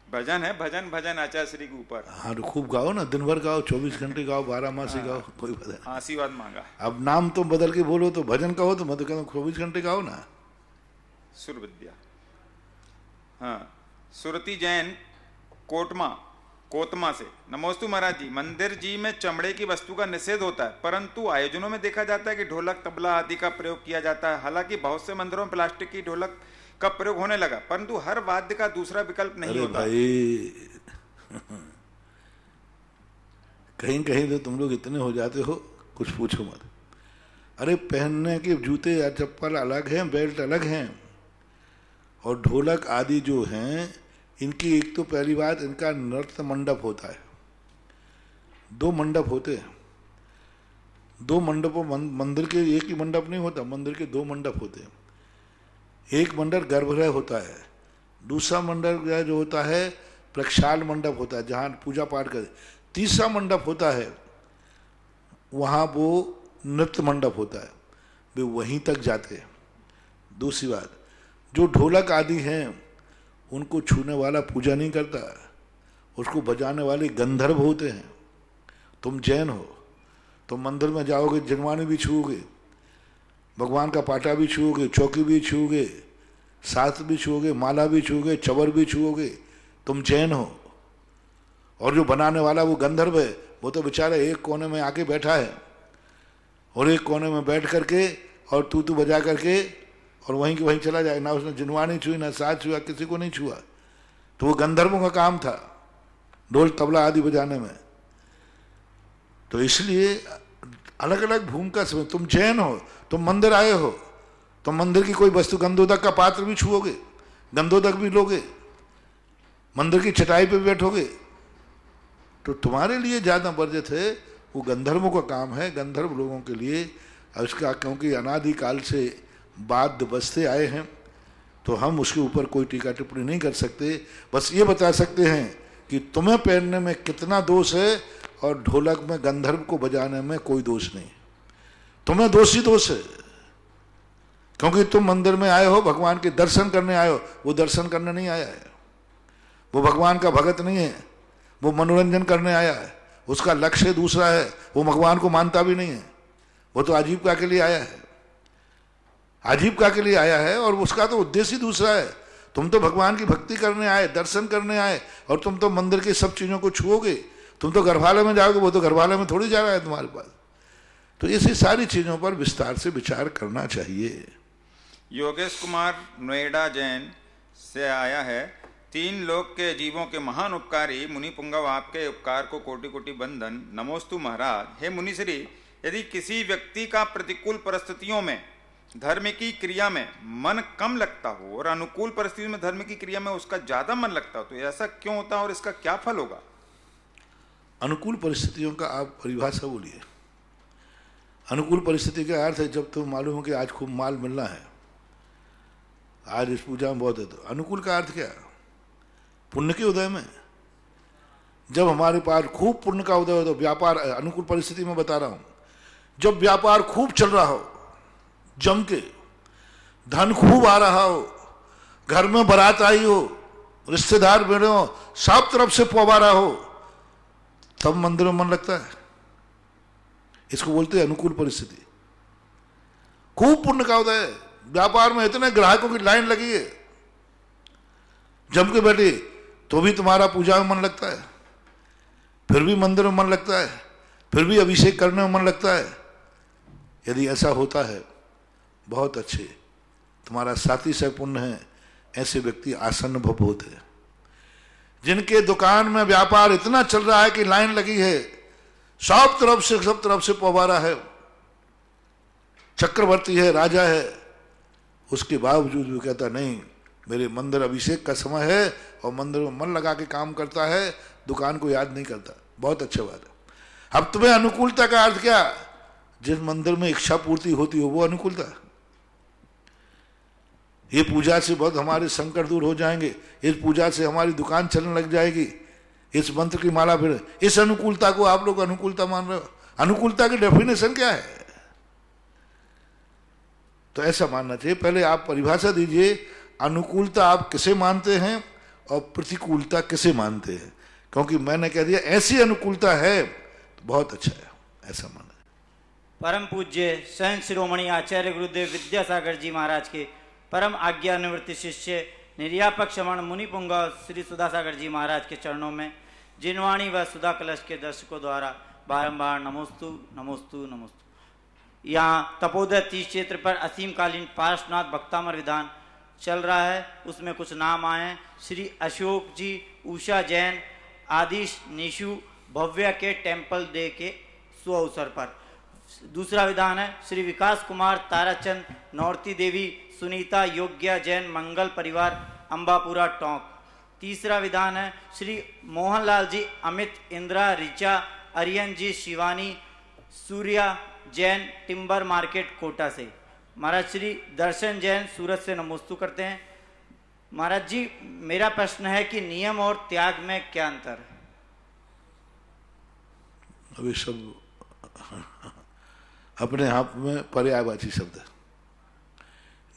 भजन है, भजन आचार्य श्री के ऊपर। हाँ तो खूब गाओ ना, दिन भर गाओ, 24 घंटे गाओ, 12 मासी गाओ, कोई बात नहीं। आशीर्वाद मांगा। अब नाम तो बदल के बोलो तो भजन कहो, तो मैं तो कहता हूँ 24 घंटे गाओ ना। सुर विद्या। हाँ, सुरती जैन कोतमा से, नमोस्तु महाराज जी। मंदिर जी में चमड़े की वस्तु का निषेध होता है, परंतु आयोजनों में देखा जाता है कि ढोलक, तबला आदि का प्रयोग किया जाता है। हालांकि बहुत से मंदिरों में प्लास्टिक की ढोलक का प्रयोग होने लगा, परंतु हर वाद्य का दूसरा विकल्प नहीं होता। भाई कहीं कहीं तो तुम लोग इतने हो जाते हो, कुछ पूछो मत। अरे पहनने के जूते या चप्पल अलग हैं, बेल्ट अलग हैं, और ढोलक आदि जो हैं इनकी एक तो पहली बात, इनका नृत्य मंडप होता है। 2 मंडप होते हैं, 2 मंडपों, मंदिर के एक ही मंडप नहीं होता, मंदिर के 2 मंडप होते हैं। एक मंडप गर्भगृह होता है, दूसरा मंडप जो होता है प्रक्षाल मंडप होता है, जहाँ पूजा पाठ कर। तीसरा मंडप होता है वहाँ वो नृत्य मंडप होता है, वे वहीं तक जाते हैं। दूसरी बात, जो ढोलक आदि हैं उनको छूने वाला पूजा नहीं करता, उसको बजाने वाले गंधर्व होते हैं। तुम जैन हो तो मंदिर में जाओगे, जिनवाणी भी छूओगे, भगवान का पाटा भी छूओगे, चौकी भी छूओगे, सात भी छुओगे, माला भी छुओगे, चवर भी छुओगे, तुम जैन हो। और जो बनाने वाला वो गंधर्व है, वो तो बेचारा एक कोने में आके बैठा है, और एक कोने में बैठ करके और तू बजा करके और वहीं के वहीं चला जाए। ना उसने जिनवानी छुई, ना साथ छुआ, किसी को नहीं छुआ। तो वो गंधर्वों का काम था ढोल तबला आदि बजाने में। तो इसलिए अलग अलग भूमिका से, तुम जैन हो, तुम मंदिर आए हो, तुम मंदिर की कोई वस्तु, गंधोदक का पात्र भी छुओगे, गंधोदक भी लोगे, मंदिर की चटाई पे बैठोगे, तो तुम्हारे लिए ज्यादा वर्जित है। वो गंधर्वों का काम है, गंधर्व लोगों के लिए। उसका क्योंकि अनादिकाल से वाद्य बजते आए हैं, तो हम उसके ऊपर कोई टीका टिप्पणी नहीं कर सकते। बस ये बता सकते हैं कि तुम्हें पहनने में कितना दोष है और ढोलक में गंधर्व को बजाने में कोई दोष नहीं। तुम्हें दोष ही दोष है, क्योंकि तुम मंदिर में आए हो, भगवान के दर्शन करने आए हो। वो दर्शन करने नहीं आया है, वो भगवान का भगत नहीं है, वो मनोरंजन करने आया है। उसका लक्ष्य दूसरा है, वो भगवान को मानता भी नहीं है, वो तो आजीविका के लिए आया है, आजीविका के लिए आया है, और उसका तो उद्देश्य ही दूसरा है। तुम तो भगवान की भक्ति करने आए, दर्शन करने आए, और तुम तो मंदिर की सब चीजों को छुओगे। तुम तो गर्भालय में जाओगे, वो तो गर्भालय में थोड़ी जा रहा है तुम्हारे पास। तो ऐसी सारी चीजों पर विस्तार से विचार करना चाहिए। योगेश कुमार नोएडा जैन से आया है। तीन लोक के जीवों के महान उपकारी मुनि पुंगव, आपके उपकार को कोटि कोटि बंदन। नमोस्तु महाराज। हे मुनिश्री, यदि किसी व्यक्ति का प्रतिकूल परिस्थितियों में धर्म की क्रिया में मन कम लगता हो और अनुकूल परिस्थितियों में धर्म की क्रिया में उसका ज्यादा मन लगता हो, तो ऐसा क्यों होता है और इसका क्या फल होगा? अनुकूल परिस्थितियों का आप परिभाषा बोलिए। अनुकूल परिस्थिति का अर्थ है जब तुम्हें मालूम हो कि आज खूब माल मिलना है, आज इस पूजा में बहुत है। तो अनुकूल का अर्थ क्या? पुण्य के उदय में। जब हमारे पास खूब पुण्य का उदय हो तो व्यापार, अनुकूल परिस्थिति में बता रहा हूं, जब व्यापार खूब चल रहा हो, जम के धन खूब आ रहा हो, घर में बारात आई हो, रिश्तेदार मिले हो, सब तरफ से पवारा हो, तब मंदिर में मन लगता है। इसको बोलते हैं अनुकूल परिस्थिति। खूब पुण्य का उदय, व्यापार में इतने ग्राहकों की लाइन लगी है, जम के बैठे, तो भी तुम्हारा पूजा में मन लगता है, फिर भी मंदिर में मन लगता है, फिर भी अभिषेक करने में मन लगता है। यदि ऐसा होता है, बहुत अच्छे, तुम्हारा साथी से पुण्य है। ऐसे व्यक्ति आसन्न भव होते हैं, जिनके दुकान में व्यापार इतना चल रहा है कि लाइन लगी है, सब तरफ से पवारा है, चक्रवर्ती है, राजा है, उसके बावजूद भी कहता नहीं, मेरे मंदिर अभिषेक का समय है, और मंदिर में मन लगा के काम करता है, दुकान को याद नहीं करता। बहुत अच्छा बात है। अब तुम्हें अनुकूलता का अर्थ क्या? जिस मंदिर में इच्छा पूर्ति होती हो वो अनुकूलता। ये पूजा से बहुत हमारे संकट दूर हो जाएंगे, इस पूजा से हमारी दुकान चलने लग जाएगी, इस मंत्र की माला फिर, इस अनुकूलता को आप लोग अनुकूलता मान रहे हो। अनुकूलता की डेफिनेशन क्या है? तो ऐसा मानना चाहिए। पहले आप परिभाषा दीजिए, अनुकूलता आप किसे मानते हैं और प्रतिकूलता किसे मानते हैं। क्योंकि मैंने कह दिया ऐसी अनुकूलता है तो बहुत अच्छा है, ऐसा माना। परम पूज्य संत शिरोमणि आचार्य गुरुदेव विद्यासागर जी महाराज के परम आज्ञा निवृत्ति शिष्य निर्यापक श्रवण मुनि पुंगव श्री सुधासागर जी महाराज के चरणों में जिनवाणी व सुधा कलश के दर्शकों द्वारा बारंबार नमोस्तु नमोस्तु नमोस्तु। यहाँ तपोदय तीज क्षेत्र पर असीमकालीन पार्श्वनाथ भक्तामर विधान चल रहा है, उसमें कुछ नाम आए हैं। श्री अशोक जी, उषा जैन, आदिश निशु भव्य के टेम्पल डे के शुभ अवसर पर। दूसरा विधान है श्री विकास कुमार ताराचंद, नौरती देवी, सुनीता योग्या जैन मंगल परिवार, अंबापुरा टोंक। तीसरा विधान है श्री मोहनलाल जी, अमित, इंदिरा, रिचा, अरियन जी, शिवानी, सूर्या जैन, टिम्बर मार्केट कोटा से। महाराज श्री दर्शन जैन सूरत से नमोस्तु करते हैं। महाराज जी, मेरा प्रश्न है कि नियम और त्याग में क्या अंतर है? अभी सब अपने आप में पर्यायवाची शब्द है।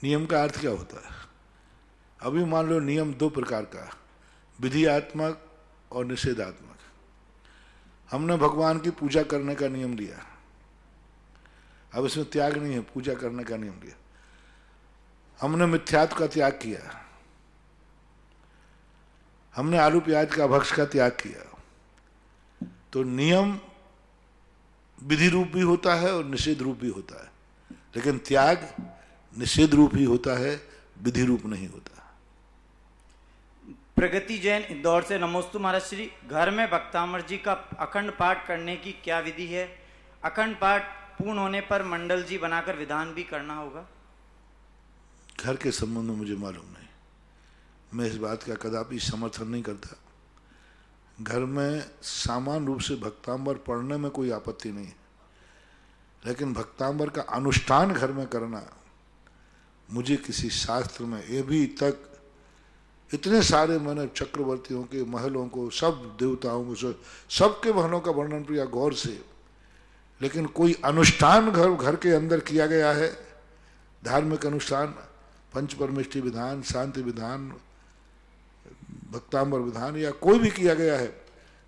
नियम का अर्थ क्या होता है? अभी मान लो नियम दो प्रकार का, विधियात्मक और निषेधात्मक। हमने भगवान की पूजा करने का नियम लिया, अब इसमें त्याग नहीं है, पूजा करने का नियम लिया। हमने मिथ्यात्व का त्याग किया, हमने आलू प्याज का भक्ष का त्याग किया। तो नियम विधि रूप भी होता है और निषेध रूप भी होता है, लेकिन त्याग निषेध रूप ही होता है, विधि रूप नहीं होता। प्रगति जैन इंदौर से, नमोस्तु महाराज श्री। घर में भक्तामृत जी का अखंड पाठ करने की क्या विधि है? अखंड पाठ पूर्ण होने पर मंडल जी बनाकर विधान भी करना होगा? घर के संबंध में मुझे मालूम नहीं, मैं इस बात का कदापि समर्थन नहीं करता। घर में सामान्य रूप से भक्तांबर पढ़ने में कोई आपत्ति नहीं है, लेकिन भक्तांबर का अनुष्ठान घर में करना, मुझे किसी शास्त्र में ये भी तक इतने सारे मैंने चक्रवर्तियों के महलों को, सब देवताओं को, सबके महलों का वर्णन किया गौर से, लेकिन कोई अनुष्ठान घर के अंदर किया गया है, धार्मिक अनुष्ठान, पंच परमेष्टि विधान, शांति विधान, भक्तांबर विधान या कोई भी किया गया है,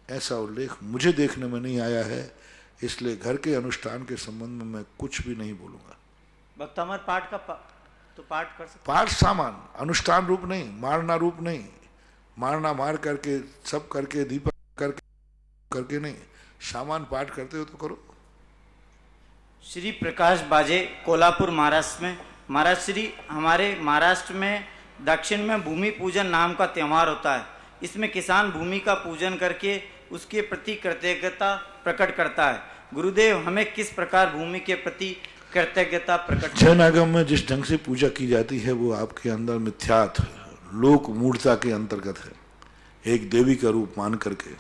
ऐसा उल्लेख मुझे देखने में नहीं आया है। इसलिए घर के अनुष्ठान के संबंध में मैं कुछ भी नहीं बोलूंगा। भक्तामृत पाठ का तो पाठ कर सकते, पाठ सामान, अनुष्ठान रूप नहीं, मारना रूप नहीं, मारना मार करके सब करके दीपक करके नहीं, सामान पाठ करते हो तो करो। श्री प्रकाश बाजे, कोल्हापुर महाराष्ट्र में। महाराज श्री, हमारे महाराष्ट्र में दक्षिण में भूमि पूजन नाम का त्यौहार होता है। इसमें किसान भूमि का पूजन करके उसके प्रति कृतज्ञता प्रकट करता है। गुरुदेव, हमें किस प्रकार भूमि के प्रति कृतज्ञता प्रकट? जैन आगम में जिस ढंग से पूजा की जाती है वो आपके अंदर मिथ्यात्व, लोक मूर्ता के अंतर्गत है। एक देवी का रूप मान करके,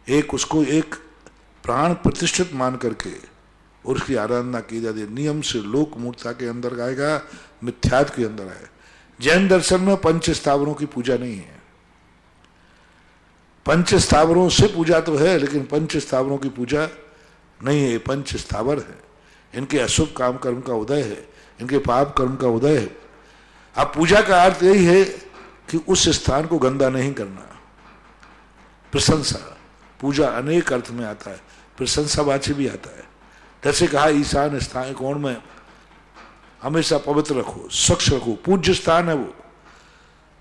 एक उसको एक प्राण प्रतिष्ठित मान करके और उसकी आराधना की जाती है। नियम से लोक मूर्ता के अंदर आएगा, मिथ्यात्व के अंदर आएगा। जैन दर्शन में पंच स्थावरों की पूजा नहीं है। पंच स्थावरों से पूजा तो है, लेकिन पंच स्थावरों की पूजा नहीं है। पंच स्थावर है, इनके अशुभ काम कर्म का उदय है, इनके पाप कर्म का उदय है। अब पूजा का अर्थ यही है कि उस स्थान को गंदा नहीं करना। प्रशंसा, पूजा अनेक अर्थ में आता है, प्रशंसावाची भी आता है। जैसे कहा ईशान स्थान कोण में हमेशा पवित्र रखो, स्वच्छ रखो, पूज्य स्थान है वो।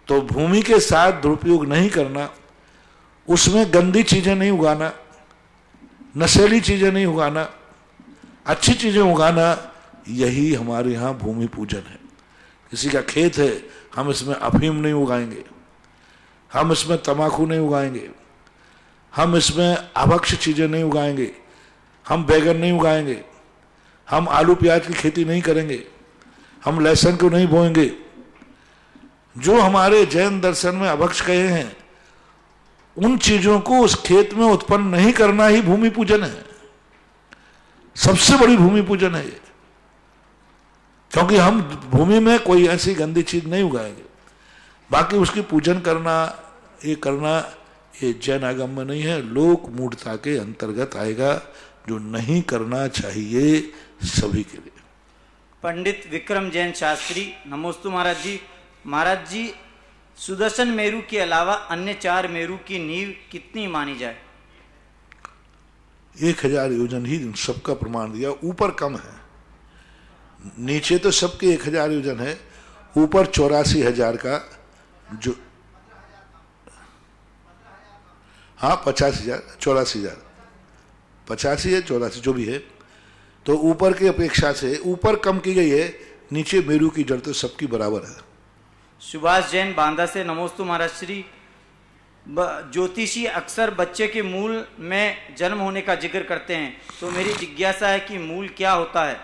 तो भूमि के साथ दुरुपयोग नहीं करना, उसमें गंदी चीजें नहीं उगाना, नशीली चीजें नहीं उगाना, अच्छी चीजें उगाना, यही हमारे यहाँ भूमि पूजन है। किसी का खेत है, हम इसमें अफीम नहीं उगाएंगे, हम इसमें तंबाकू नहीं उगाएंगे, हम इसमें अभक्ष चीजें नहीं उगाएंगे, हम बैगन नहीं उगाएंगे, हम आलू प्याज की खेती नहीं करेंगे, हम लहसुन को नहीं बोएंगे। जो हमारे जैन दर्शन में अभक्ष कहे हैं, उन चीजों को उस खेत में उत्पन्न नहीं करना ही भूमि पूजन है। सबसे बड़ी भूमि पूजन है ये, क्योंकि हम भूमि में कोई ऐसी गंदी चीज नहीं उगाएंगे। बाकी उसकी पूजन करना ये जैन आगम में नहीं है, लोक मूढ़ता के अंतर्गत आएगा, जो नहीं करना चाहिए सभी के लिए। पंडित विक्रम जैन शास्त्री, नमोस्तु महाराज जी। महाराज जी, सुदर्शन मेरु के अलावा अन्य 4 मेरु की नींव कितनी मानी जाए? 1000 योजन ही सबका प्रमाण दिया। ऊपर कम है, नीचे तो सबके 1000 योजन है, ऊपर 84,000 का जो, हाँ 50,000, 84,000, 85 या 84 जो भी है। तो ऊपर की अपेक्षा से ऊपर कम की गई है, नीचे मेरु की जड़ तो सबकी बराबर है। सुभाष जैन बांदा से, नमोस्तु महाराज श्री। ज्योतिषी अक्सर बच्चे के मूल में जन्म होने का जिक्र करते हैं, तो मेरी जिज्ञासा है कि मूल क्या होता है?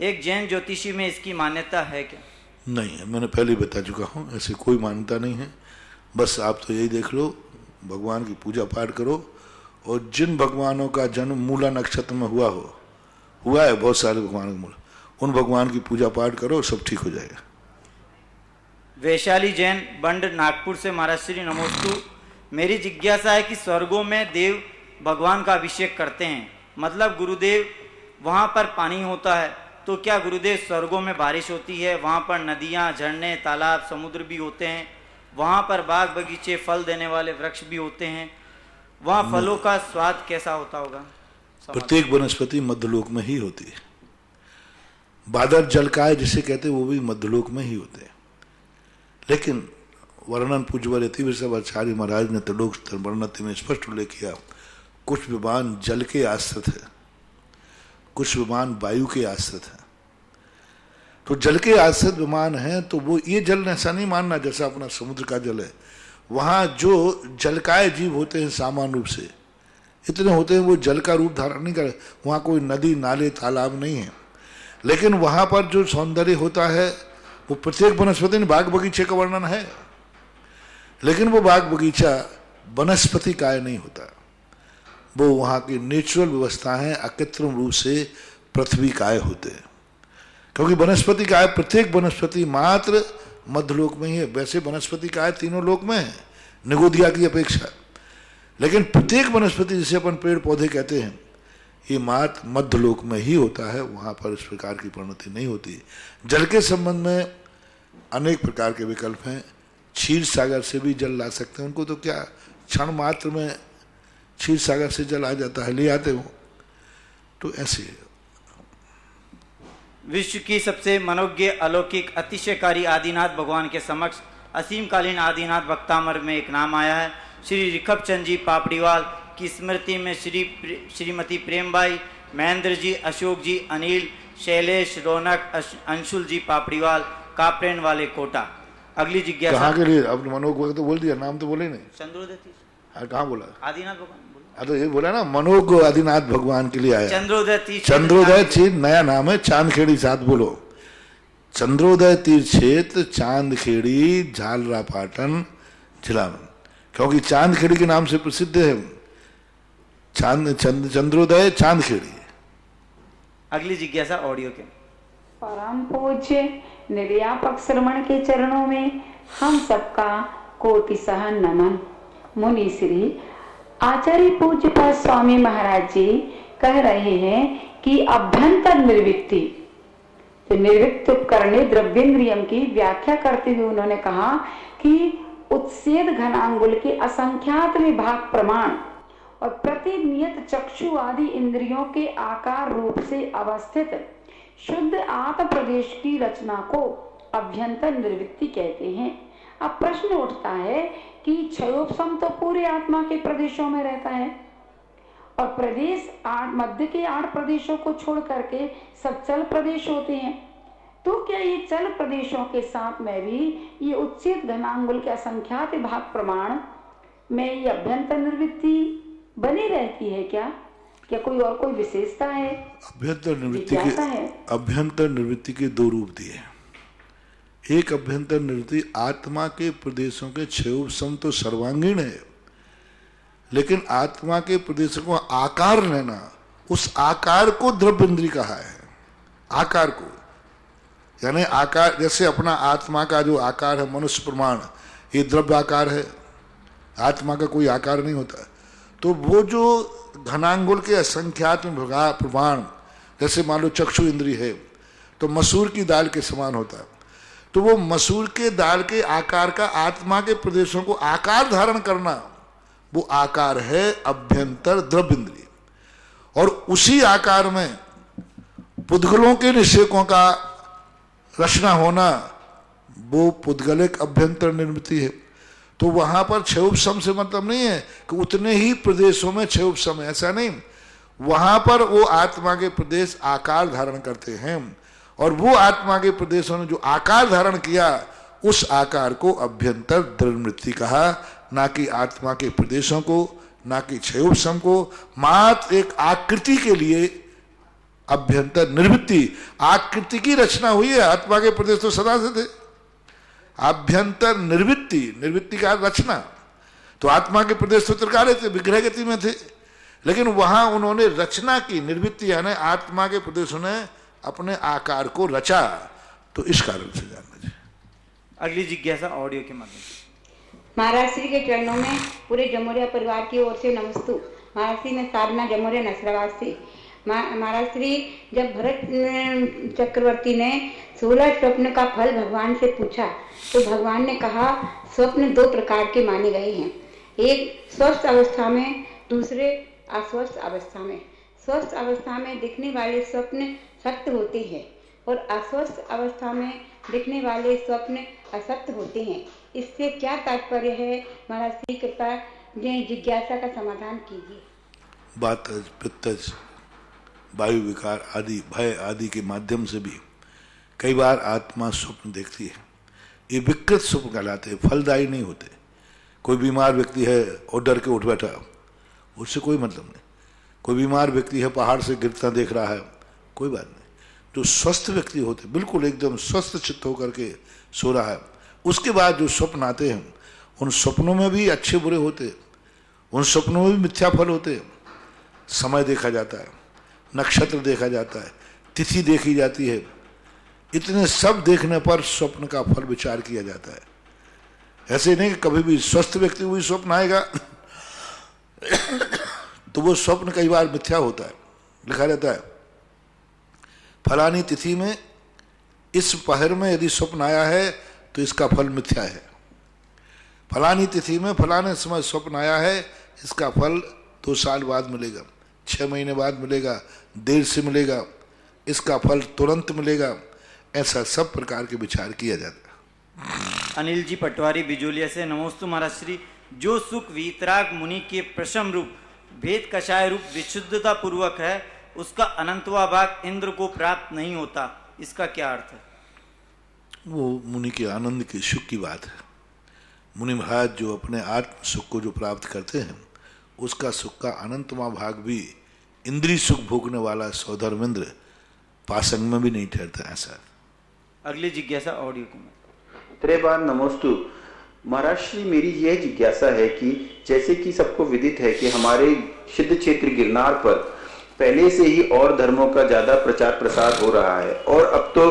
एक जैन ज्योतिषी में इसकी मान्यता है क्या? नहीं है, मैंने पहले ही बता चुका हूँ, ऐसी कोई मान्यता नहीं है। बस आप तो यही देख लो, भगवान की पूजा पाठ करो, और जिन भगवानों का जन्म मूला नक्षत्र में हुआ है बहुत सारे भगवान का मूल, उन भगवान की पूजा पाठ करो, सब ठीक हो जाएगा। वैशाली जैन बंड नागपुर से, महाराज श्री नमोस्तु। मेरी जिज्ञासा है कि स्वर्गों में देव भगवान का अभिषेक करते हैं, मतलब गुरुदेव वहाँ पर पानी होता है, तो क्या गुरुदेव स्वर्गों में बारिश होती है? वहाँ पर नदियाँ, झरने, तालाब, समुद्र भी होते हैं, वहाँ पर बाग बगीचे, फल देने वाले वृक्ष भी होते हैं, वहाँ फलों का स्वाद कैसा होता होगा? प्रत्येक वनस्पति मध्यलोक में ही होती है। बादर जलकाय जिसे कहते हैं वो भी मध्यलोक में ही होते हैं। लेकिन वर्णन पूज्यवर यतिवृषभाचार्य महाराज ने त्रिलोक वर्णति में स्पष्ट उल्लेख किया, कुछ विमान जल के आश्रित है, कुछ विमान वायु के आश्रित है। तो जल के आश्रित विमान है तो वो ये जल ऐसा नहीं मानना जैसा अपना समुद्र का जल है। वहाँ जो जलकाय जीव होते हैं सामान्य रूप से इतने होते हैं, वो जल का रूप धारण नहीं करे। वहाँ कोई नदी नाले तालाब नहीं है, लेकिन वहाँ पर जो सौंदर्य होता है वो प्रत्येक वनस्पति में बाग बगीचे का वर्णन है, लेकिन वो बाग बगीचा वनस्पति काय नहीं होता, वो वहाँ की नेचुरल व्यवस्था है, अकृत्रिम रूप से पृथ्वी काय होते हैं। क्योंकि वनस्पति काय प्रत्येक वनस्पति मात्र मध्यलोक में ही है। वैसे वनस्पति काय तीनों लोक में है निगोदिया की अपेक्षा, लेकिन प्रत्येक वनस्पति जिसे अपन पेड़ पौधे कहते हैं ये मात्र मध्यलोक में ही होता है, वहाँ पर इस प्रकार की परिणति नहीं होती। जल के संबंध में अनेक प्रकार के विकल्प हैं। क्षीर सागर से भी जल ला सकते हैं, उनको तो क्या क्षण मात्र में क्षीर सागर से जल आ जाता है, ले आते हो। तो ऐसे विश्व की सबसे मनोज्ञ अलौकिक अतिशयकारी आदिनाथ भगवान के समक्ष असीमकालीन आदिनाथ भक्तामर में एक नाम आया है। श्री रिखब चंद जी पापड़ीवाल की स्मृति में श्रीमती प्रेमबाई, महेंद्र जी, अशोक जी, अनिल, शैलेश, रौनक, अंशुल जी पापड़ीवाल, कापरेन वाले कोटा। अगली जिज्ञासा कहाँ के लिए? अब मनोग तो बोल दिया, नाम तो बोले नहीं। चंद्रोदय हाँ, कहाँ बोला? आदिनाथ भगवान तो ये बोला ना मनोग आदिनाथ भगवान के लिए आया। चंद्रोदय तीर्थ नया नाम है, चांदखेड़ी साथ बोलो। चंद्रोदय तीर्थ क्षेत्र चांदखेड़ी झालरा पाटन जिला में, क्योंकि चांदखेड़ी के नाम से प्रसिद्ध है चंद्रोदय चांदखेड़ी। अगली जिज्ञासा ऑडियो के। परम पूज्य निर्यापक श्रवण के चरणों में हम सबका कोटिसह नमन। मुनि श्री आचार्य पूज्य पर स्वामी महाराज जी कह रहे हैं कि अभ्यंतर निर्वृत्ति, तो निर्वृत्त उपकरणे द्रव्येंद्रियम की व्याख्या करते हुए उन्होंने कहा कि उत्सेद घनांगुल के असंख्यात विभाग प्रमाण और प्रतिनियत चक्षु आदि इंद्रियों के आकार रूप से अवस्थित शुद्ध आत्म प्रदेश की रचना को अभ्यंतर निर्वृत्ति कहते हैं। अब प्रश्न उठता है कि क्षयोपशम तो पूरे आत्मा के प्रदेशों में रहता है और प्रदेश मध्य के 8 प्रदेशों को छोड़ करके सब चल प्रदेश होते हैं, तो क्या ये चल प्रदेशों के साथ में भी ये उच्चेद घनांगुल के असंख्यात भाग प्रमाण में ये अभ्यंतर निर्वृत्ति बनी रहती है क्या? क्या कोई और कोई विशेषता है? अभ्यंतर निवृत्ति के 2 रूप दिए। एक अभ्यंतर निवृत्ति आत्मा के प्रदेशों के क्षयोपशम तो सर्वांगीण है, लेकिन आत्मा के प्रदेशों को आकार लेना, उस आकार को द्रव्य इंद्रिय कहा है। आकार को यानी आकार, जैसे अपना आत्मा का जो आकार है मनुष्य प्रमाण, ये द्रव्य आकार है, आत्मा का कोई आकार नहीं होता। तो वो जो घनांगुल के असंख्यात में प्रमाण, जैसे मान लो चक्षु इंद्रिय है तो मसूर की दाल के समान होता है, तो वो मसूर के दाल के आकार का आत्मा के प्रदेशों को आकार धारण करना, वो आकार है अभ्यंतर द्रव्य इंद्रिय। और उसी आकार में पुद्गलों के निषेकों का रचना होना, वो पुद्गलिक अभ्यंतर निर्मिति है। तो वहां पर क्षयोपशम से मतलब नहीं है कि उतने ही प्रदेशों में क्षयोपशम है, ऐसा नहीं। वहां पर वो आत्मा के प्रदेश आकार धारण करते हैं, और वो आत्मा के प्रदेशों ने जो आकार धारण किया, उस आकार को अभ्यंतर द्रव्यवृत्ति कहा, ना कि आत्मा के प्रदेशों को, ना कि क्षयोपशम को। मात्र एक आकृति के लिए अभ्यंतर निर्वृत्ति, आकृति की रचना हुई है। आत्मा के प्रदेश तो सदा से थे। अभ्यंतर निर्वृत्ति, निर्वृत्ति का रचना, तो आत्मा के प्रदेश तो त्रिकाल थे, विग्रह गति में थे, लेकिन वहां उन्होंने रचना की। निर्वृत्ति यानी आत्मा के प्रदेशों ने अपने आकार को रचा, तो इस कारण से जानना चाहिए। अगली जिज्ञासा ऑडियो के माध्यम से। महाराज श्री के चरणों में पूरे जमोरिया परिवार की ओर से नमस्तु। महाराज श्री ने साधना जमोरिया नसराबाद से। महाराज श्री, जब भरत चक्रवर्ती ने 16 स्वप्न का फल भगवान से पूछा, तो भगवान ने कहा स्वप्न 2 प्रकार के माने गए हैं, एक स्वस्थ अवस्था में, दूसरे अस्वस्थ अवस्था में। स्वस्थ अवस्था में दिखने वाले स्वप्न सत्य होते हैं, और अस्वस्थ अवस्था में दिखने वाले स्वप्न असत्य होते हैं। इससे क्या तात्पर्य है? महाराज श्री कृपा जिज्ञासा का समाधान कीजिए। वातज, पित्तज, वायु विकार आदि, भय आदि के माध्यम से भी कई बार आत्मा स्वप्न देखती है। ये विकृत स्वप्न कहलाते हैं, फलदायी नहीं होते। कोई बीमार व्यक्ति है और डर के उठ बैठा, उससे कोई मतलब नहीं। कोई बीमार व्यक्ति है पहाड़ से गिरता देख रहा है, कोई बात नहीं। जो स्वस्थ व्यक्ति होते, बिल्कुल एकदम स्वस्थ चित्त होकर के सो रहा है, उसके बाद जो स्वप्न आते हैं उन स्वप्नों में भी अच्छे बुरे होते, उन स्वप्नों में भी मिथ्या फल होते। समय देखा जाता है, नक्षत्र देखा जाता है, तिथि देखी जाती है, इतने सब देखने पर स्वप्न का फल विचार किया जाता है। ऐसे नहीं कि कभी भी स्वस्थ व्यक्ति हुई स्वप्न आएगा तो वो स्वप्न कई बार मिथ्या होता है। लिखा रहता है फलानी तिथि में इस पहर में यदि स्वप्न आया है तो इसका फल मिथ्या है। फलानी तिथि में फलाने समय स्वप्न आया है, इसका फल 2 साल बाद मिलेगा, 6 महीने बाद मिलेगा, देर से मिलेगा, इसका फल तुरंत मिलेगा। ऐसा सब प्रकार के विचार किया जाता है। अनिल जी पटवारी बिजोलिया से, नमोस्तु महाराज श्री। जो सुख वीतराग मुनि के प्रशम रूप भेद कषाय रूप विशुद्धता पूर्वक है, उसका अनंतवा भाग इंद्र को प्राप्त नहीं होता, इसका क्या अर्थ है? वो मुनि के आनंद के सुख की बात है। मुनि महाराज जो अपने आत्म सुख को जो प्राप्त करते हैं, उसका सुख का अनंतवा भाग भी इंद्रिय सुख भोगने वाला सौधर्मेंद्र पासंग में भी नहीं ठहरता। ऐसा अगली जिज्ञासा ऑडियो को। त्रेबार नमोस्तु महाराज श्री। मेरी यह जिज्ञासा है कि जैसे कि सबको विदित है कि हमारे सिद्ध क्षेत्र गिरनार पर पहले से ही और धर्मों का ज्यादा प्रचार प्रसार हो रहा है, और अब तो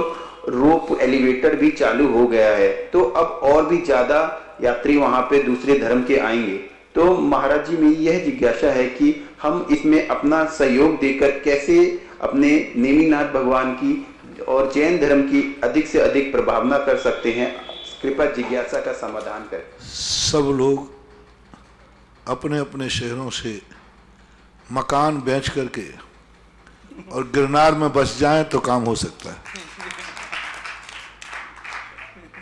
रोप एलिवेटर भी चालू हो गया है, तो अब और भी ज्यादा यात्री वहां पे दूसरे धर्म के आएंगे। तो महाराज जी मेरी यह जिज्ञासा है कि हम इसमें अपना सहयोग देकर कैसे अपने नेमिनाथ भगवान की और जैन धर्म की अधिक से अधिक प्रभावना कर सकते हैं। कृपा जिज्ञासा का समाधान करें। सब लोग अपने अपने शहरों से मकान बेच करके और गिरनार में बस जाएं तो काम हो सकता है।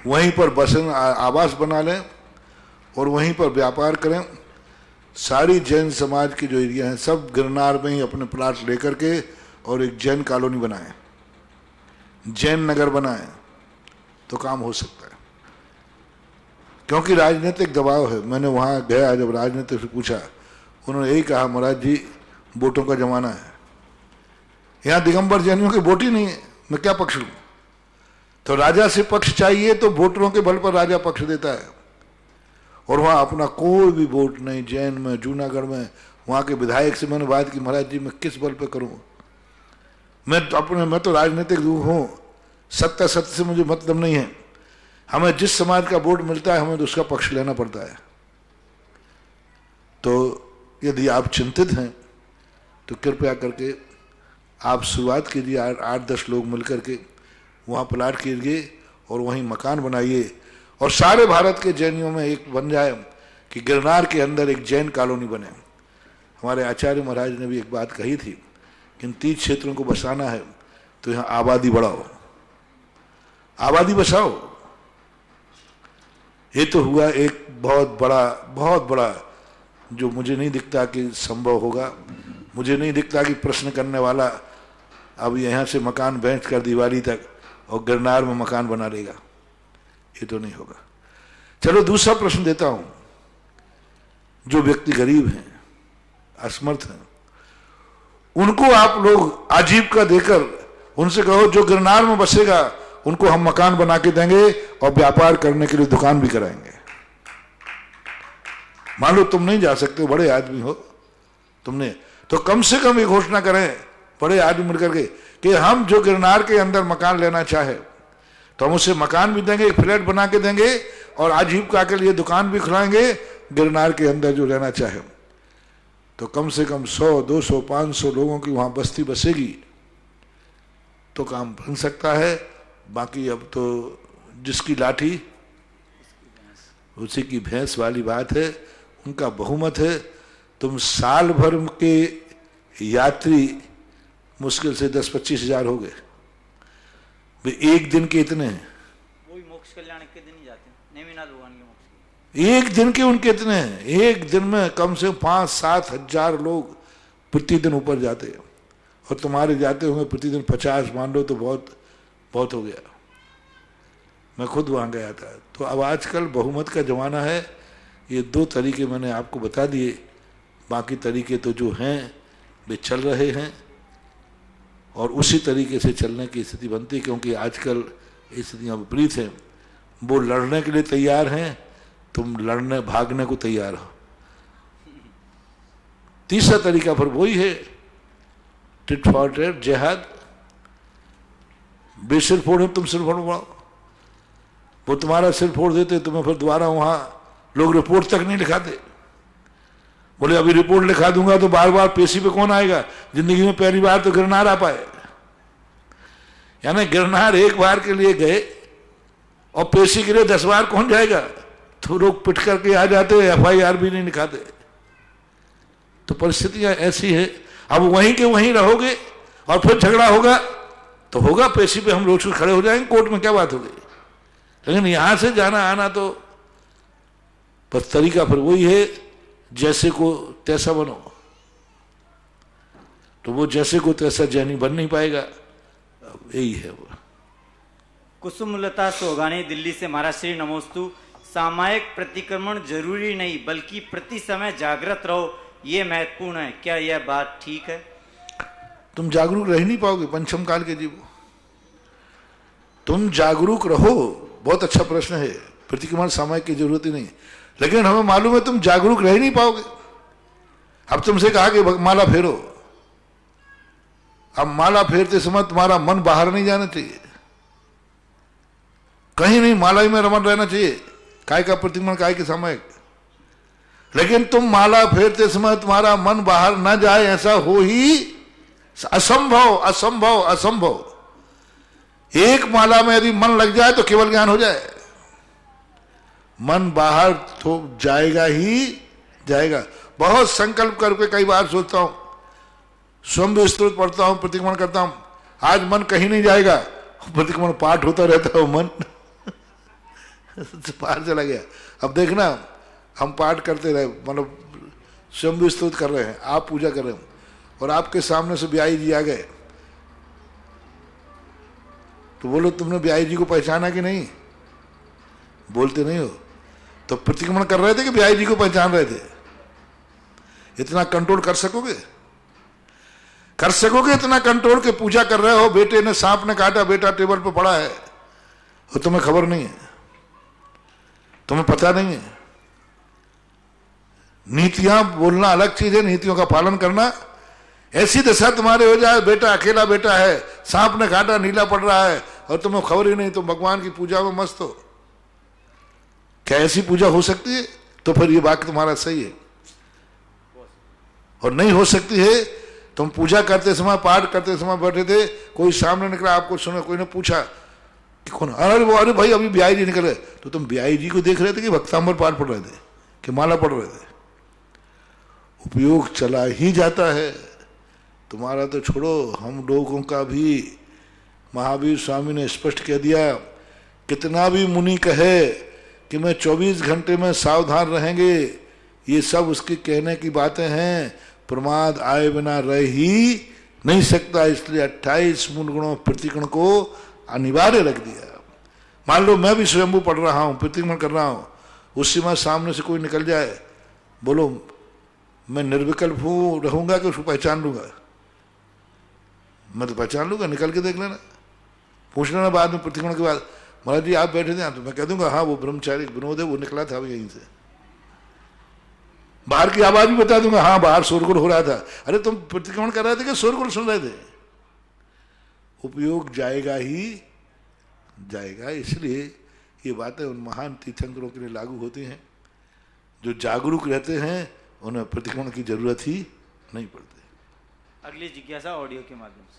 वहीं पर बसन आवास बना लें और वहीं पर व्यापार करें। सारी जैन समाज की जो एरिया है सब गिरनार में ही अपने प्लाट लेकर के और एक जैन कॉलोनी बनाएं, जैन नगर बनाएं, तो काम हो सकता है। क्योंकि राजनीतिक दबाव है। मैंने वहाँ गया, जब राजनीति से पूछा, उन्होंने यही कहा महाराज जी वोटों का जमाना है, यहाँ दिगंबर जैनियों के वोट ही नहीं है, मैं क्या पक्ष लूँ? तो राजा से पक्ष चाहिए तो वोटरों के बल पर राजा पक्ष देता है, और वहाँ अपना कोई भी वोट नहीं। जैन में, जूनागढ़ में, वहाँ के विधायक से मैंने बात की, महाराज जी मैं किस बल पे करूँ? मैं तो राजनीतिक हूँ, सत्ता सत्य से मुझे मतलब नहीं है। हमें जिस समाज का वोट मिलता है हमें तो उसका पक्ष लेना पड़ता है। तो यदि आप चिंतित हैं तो कृपया करके आप शुरुआत कीजिए, 8-10 लोग मिलकर के वहाँ प्लाट कीजिए और वहीं मकान बनाइए, और सारे भारत के जैनियों में एक बन जाए कि गिरनार के अंदर एक जैन कॉलोनी बने। हमारे आचार्य महाराज ने भी एक बात कही थी कि इन 30 क्षेत्रों को बसाना है तो यहाँ आबादी बढ़ाओ, आबादी बसाओ। ये तो हुआ एक बहुत बड़ा जो मुझे नहीं दिखता कि संभव होगा। मुझे नहीं दिखता कि प्रश्न करने वाला अब यहाँ से मकान बेच कर दिवाली तक और गिरनार में मकान बना लेगा, ये तो नहीं होगा। चलो दूसरा प्रश्न देता हूं। जो व्यक्ति गरीब हैं, असमर्थ हैं, उनको आप लोग आजीविका देकर उनसे कहो जो गिरनार में बसेगा उनको हम मकान बना के देंगे और व्यापार करने के लिए दुकान भी कराएंगे। मान लो तुम नहीं जा सकते, बड़े आदमी हो तुमने, तो कम से कम ये घोषणा करें बड़े आदमी मिलकर के कि हम जो गिरनार के अंदर मकान लेना चाहे तो हम उसे मकान भी देंगे, एक फ्लैट बना के देंगे और आजीविका के लिए दुकान भी खुलाएंगे। गिरनार के अंदर जो रहना चाहे तो कम से कम 100, 200, 500 लोगों की वहां बस्ती बसेगी तो काम बन सकता है। बाकी अब तो जिसकी लाठी उसी की भैंस वाली बात है, उनका बहुमत है। तुम साल भर के यात्री मुश्किल से 10-25 हजार हो गए, भाई एक दिन के इतने हैं, वही मोक्ष कल्याण के दिन ही जाते हैं, नेमिनाथ भगवान के मोक्ष एक दिन के उनके इतने हैं। एक दिन में कम से कम 5-7 हजार लोग प्रतिदिन ऊपर जाते हैं, और तुम्हारे जाते होंगे प्रतिदिन 50, मान लो तो बहुत बहुत हो गया। मैं खुद वहाँ गया था। तो अब आजकल बहुमत का ज़माना है। ये 2 तरीके मैंने आपको बता दिए, बाकी तरीके तो जो हैं वे चल रहे हैं, और उसी तरीके से चलने की स्थिति बनती है, क्योंकि आजकल स्थितियाँ विपरीत हैं। वो लड़ने के लिए तैयार हैं, तुम लड़ने भागने को तैयार हो। तीसरा तरीका फिर वही है, टिट फॉर टैट, जिहाद। वे सिर फोड़े, तुम सिर फोड़ो। वो तुम्हारा सिर फोड़ देते, तुम्हें फिर दोबारा वहां लोग रिपोर्ट तक नहीं लिखाते। बोले अभी रिपोर्ट लिखा दूंगा तो बार बार पेशी पे कौन आएगा? जिंदगी में पहली बार तो गिरनार आ पाए। यानी गिरनार एक बार के लिए गए और पेशी गिरे 10 बार कौन जाएगा? तो लोग पिट करके आ जाते, FIR भी नहीं लिखाते। तो परिस्थितियां ऐसी है। अब वहीं के वहीं रहोगे और फिर झगड़ा होगा तो होगा, पेशी पे हम रोज खड़े हो जाएंगे, कोर्ट में क्या बात होगी। लेकिन यहां से जाना आना तो बस तरीका फिर वही है, जैसे को तैसा बनो। तो वो जैसे को तैसा जैनी बन नहीं पाएगा, यही है वो। कुसुमलता सोगानी दिल्ली से महाराज श्री नमोस्तु। सामायिक प्रतिक्रमण जरूरी नहीं, बल्कि प्रति समय जागृत रहो, ये महत्वपूर्ण है। क्या यह बात ठीक है? तुम जागरूक रह नहीं पाओगे पंचम काल के जीवो। तुम जागरूक रहो, बहुत अच्छा प्रश्न है। प्रतिक्रमण सामायिक की जरूरत ही नहीं, लेकिन हमें मालूम है तुम जागरूक रह नहीं पाओगे। अब तुमसे कहा कि माला फेरो, अब माला फेरते समय तुम्हारा मन बाहर नहीं जाना चाहिए, कहीं नहीं, माला ही में रमन रहना चाहिए। काय का प्रतिक्रमण, काय के सामायिक। लेकिन तुम माला फेरते समय तुम्हारा मन बाहर ना जाए, ऐसा हो ही असंभव, असंभव, असंभव। एक माला में यदि मन लग जाए तो केवल ज्ञान हो जाए। मन बाहर तो जाएगा ही जाएगा। बहुत संकल्प करके कई बार सोचता हूं, स्वयं भी स्तोत्र पढ़ता हूं, प्रतिक्रमण करता हूं, आज मन कहीं नहीं जाएगा। प्रतिक्रमण पाठ होता रहता है, मन बाहर चला गया। अब देखना, हम पाठ करते रहे, मतलब स्वयं भी स्तोत्र कर रहे हैं, आप पूजा कर रहे हो, और आपके सामने से ब्याई जी आ गए, तो बोलो तुमने ब्याई जी को पहचाना कि नहीं? बोलते नहीं हो। तो प्रतिक्रमण कर रहे थे कि ब्याई जी को पहचान रहे थे? इतना कंट्रोल कर सकोगे? कर सकोगे इतना कंट्रोल के पूजा कर रहे हो, बेटे ने सांप ने काटा, बेटा टेबल पे पड़ा है, और तुम्हें खबर नहीं है, तुम्हें पता नहीं है। नीतियां बोलना अलग चीज है, नीतियों का पालन करना। ऐसी दशा तुम्हारे हो जाए, बेटा अकेला बेटा है, सांप ने काटा, नीला पड़ रहा है, और तुम्हें खबर ही नहीं, तुम भगवान की पूजा में मस्त हो। क्या ऐसी पूजा हो सकती है? तो फिर ये वाक्य तुम्हारा सही है। और नहीं हो सकती है, तुम पूजा करते समय, पाठ करते समय बैठे थे, कोई सामने निकला, आपको सुना, कोई ने पूछा कि कौन? अरे भाई अभी ब्याई जी निकल रहे, तो तुम ब्याई जी को देख रहे थे कि भक्तांबर पाठ पढ़ रहे थे कि माला पढ़ रहे थे? उपयोग चला ही जाता है। तुम्हारा तो छोड़ो, हम लोगों का भी महावीर स्वामी ने स्पष्ट कह दिया, कितना भी मुनि कहे कि मैं 24 घंटे में सावधान रहेंगे, ये सब उसके कहने की बातें हैं, प्रमाद आए बिना रह ही नहीं सकता। इसलिए 28 मूल गुणों प्रतिक्रमण को अनिवार्य रख दिया। मान लो मैं भी स्वयंभू पढ़ रहा हूँ, प्रतिक्रमण कर रहा हूँ, उस समय सामने से कोई निकल जाए, बोलो मैं निर्विकल्प हूँ, रहूंगा कि उसको पहचान लूंगा? मैं तो पहचान लूंगा, निकल के देख लेना, पूछ लेना बाद में प्रतिक्रमण के बाद, महाराज जी आप बैठे थे, तो मैं कह दूंगा हाँ वो ब्रह्मचारी विनोद है, वो निकला था यहीं से। बाहर की आवाज भी बता दूंगा, हाँ बाहर शोरगुल हो रहा था। अरे तुम प्रतिक्रमण कर रहे थे कि शोरगुल सुन रहे थे? उपयोग जाएगा ही जाएगा। इसलिए ये बातें उन महान तीर्थंकरों के लिए लागू होती हैं, जो जागरूक रहते हैं, उन्हें प्रतिक्रमण की जरूरत ही नहीं पड़ती। अगली जिज्ञासा ऑडियो के माध्यम से।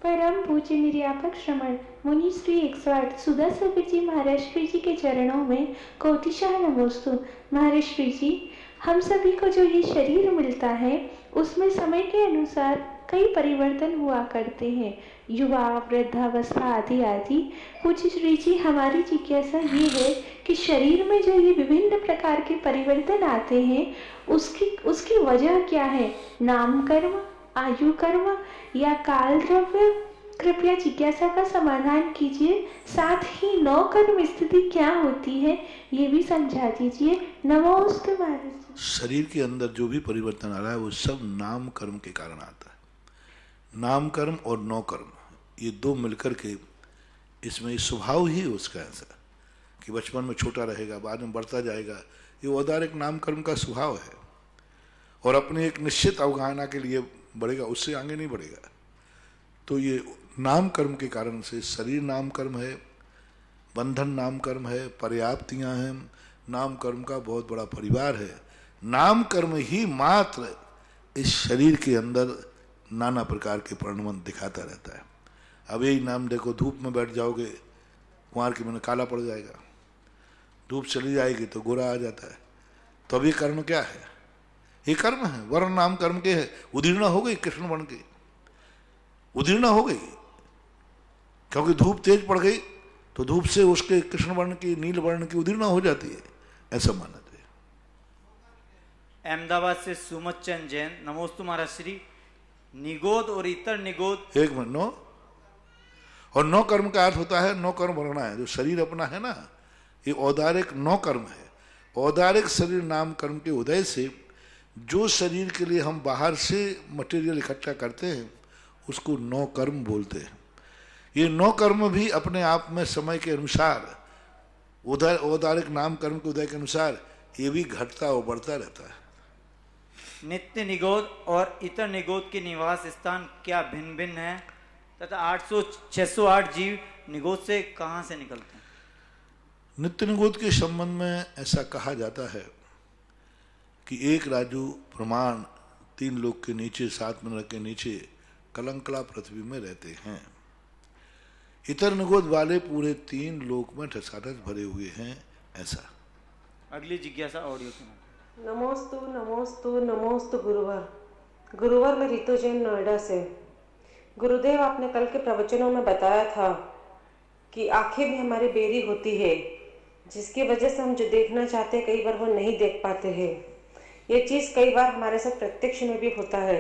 परम पूज्य निर्यापक श्रमण मुनि श्री 108 सुधा सागर जी महाराज श्री जी के चरणों में कोटिशाह नमोस्तु। महाराज श्री जी, हम सभी को जो ये शरीर मिलता है उसमें समय के अनुसार कई परिवर्तन हुआ करते हैं, युवा, वृद्धावस्था आदि आदि। पूज्य श्री जी, हमारी जिज्ञासा ये है कि शरीर में जो ये विभिन्न प्रकार के परिवर्तन आते हैं, उसकी वजह क्या है? नाम कर्म, आयु कर्म या काल द्रव्य? कृपया जिज्ञासा का समाधान कीजिए। साथ ही 9 कर्म स्थिति क्या होती है ये भी समझा दीजिए। नमोस्तु महाराज जी। शरीर के अंदर जो भी परिवर्तन आ रहा है वो सब नाम कर्म के कारण आता है। नाम कर्म और 9 कर्म, ये दो मिलकर के इसमें स्वभाव ही उसका ऐसा कि बचपन में छोटा रहेगा, बाद में बढ़ता जाएगा। ये औदारिक नाम कर्म का स्वभाव है और अपने एक निश्चित अवगाहना के लिए बढ़ेगा, उससे आगे नहीं बढ़ेगा। तो ये नाम कर्म के कारण से शरीर नाम कर्म है, बंधन नाम कर्म है, पर्याप्तियां हैं, नाम कर्म का बहुत बड़ा परिवार है। नाम कर्म ही मात्र इस शरीर के अंदर नाना प्रकार के परिणमन दिखाता रहता है। अब यही नाम देखो, धूप में बैठ जाओगे, कुंवार के मन काला पड़ जाएगा, धूप चली जाएगी तो गोरा आ जाता है। तो अब ये कर्म क्या है? ये कर्म है, वर्ण नाम कर्म के है। उदीर्णा हो गई कृष्ण वर्ण की, उदीर्णा हो गई, क्योंकि धूप तेज पड़ गई तो धूप से उसके कृष्ण वर्ण की, नील वर्ण की उदीर्णा हो जाती है, ऐसा माना जाए। अहमदाबाद से सुमत चंद जैन, नमोस्तु महाराज श्री। निगोद और इतर निगोद, एक मिनट, 9 और 9 कर्म का अर्थ होता है 9 कर्म भरना है। जो शरीर अपना है ना, ये औदारिक 9 कर्म है। औदारिक शरीर नाम कर्म के उदय से जो शरीर के लिए हम बाहर से मटेरियल इकट्ठा करते हैं उसको 9 कर्म बोलते हैं। ये 9 कर्म भी अपने आप में समय के अनुसार, औदारिक नाम कर्म के उदय के अनुसार ये भी घटता और बढ़ता रहता है। नित्य निगोद और इतर निगोद के निवास स्थान क्या भिन्न भिन्न है तथा 608 जीव निगोद से कहाँ से निकलते हैं? नित्य निगोद के संबंध में ऐसा कहा जाता है कि एक राजू प्रमाण 3 लोक के नीचे, 7 मिनट के नीचे कलंकला पृथ्वी में रहते हैं। इतर निगोद वाले पूरे 3 लोक में ठसाठस भरे हुए हैं, ऐसा। अगली जिज्ञासा ऑडियो सुनो। नमोस्तु नमोस्तु नमोस्तु गुरुवर में रितु जैन, नोएडा से। गुरुदेव, आपने कल के प्रवचनों में बताया था कि आंखें भी हमारी बेरी होती है, जिसकी वजह से हम जो देखना चाहते हैं कई बार वो नहीं देख पाते हैं। ये चीज़ कई बार हमारे साथ प्रत्यक्ष में भी होता है।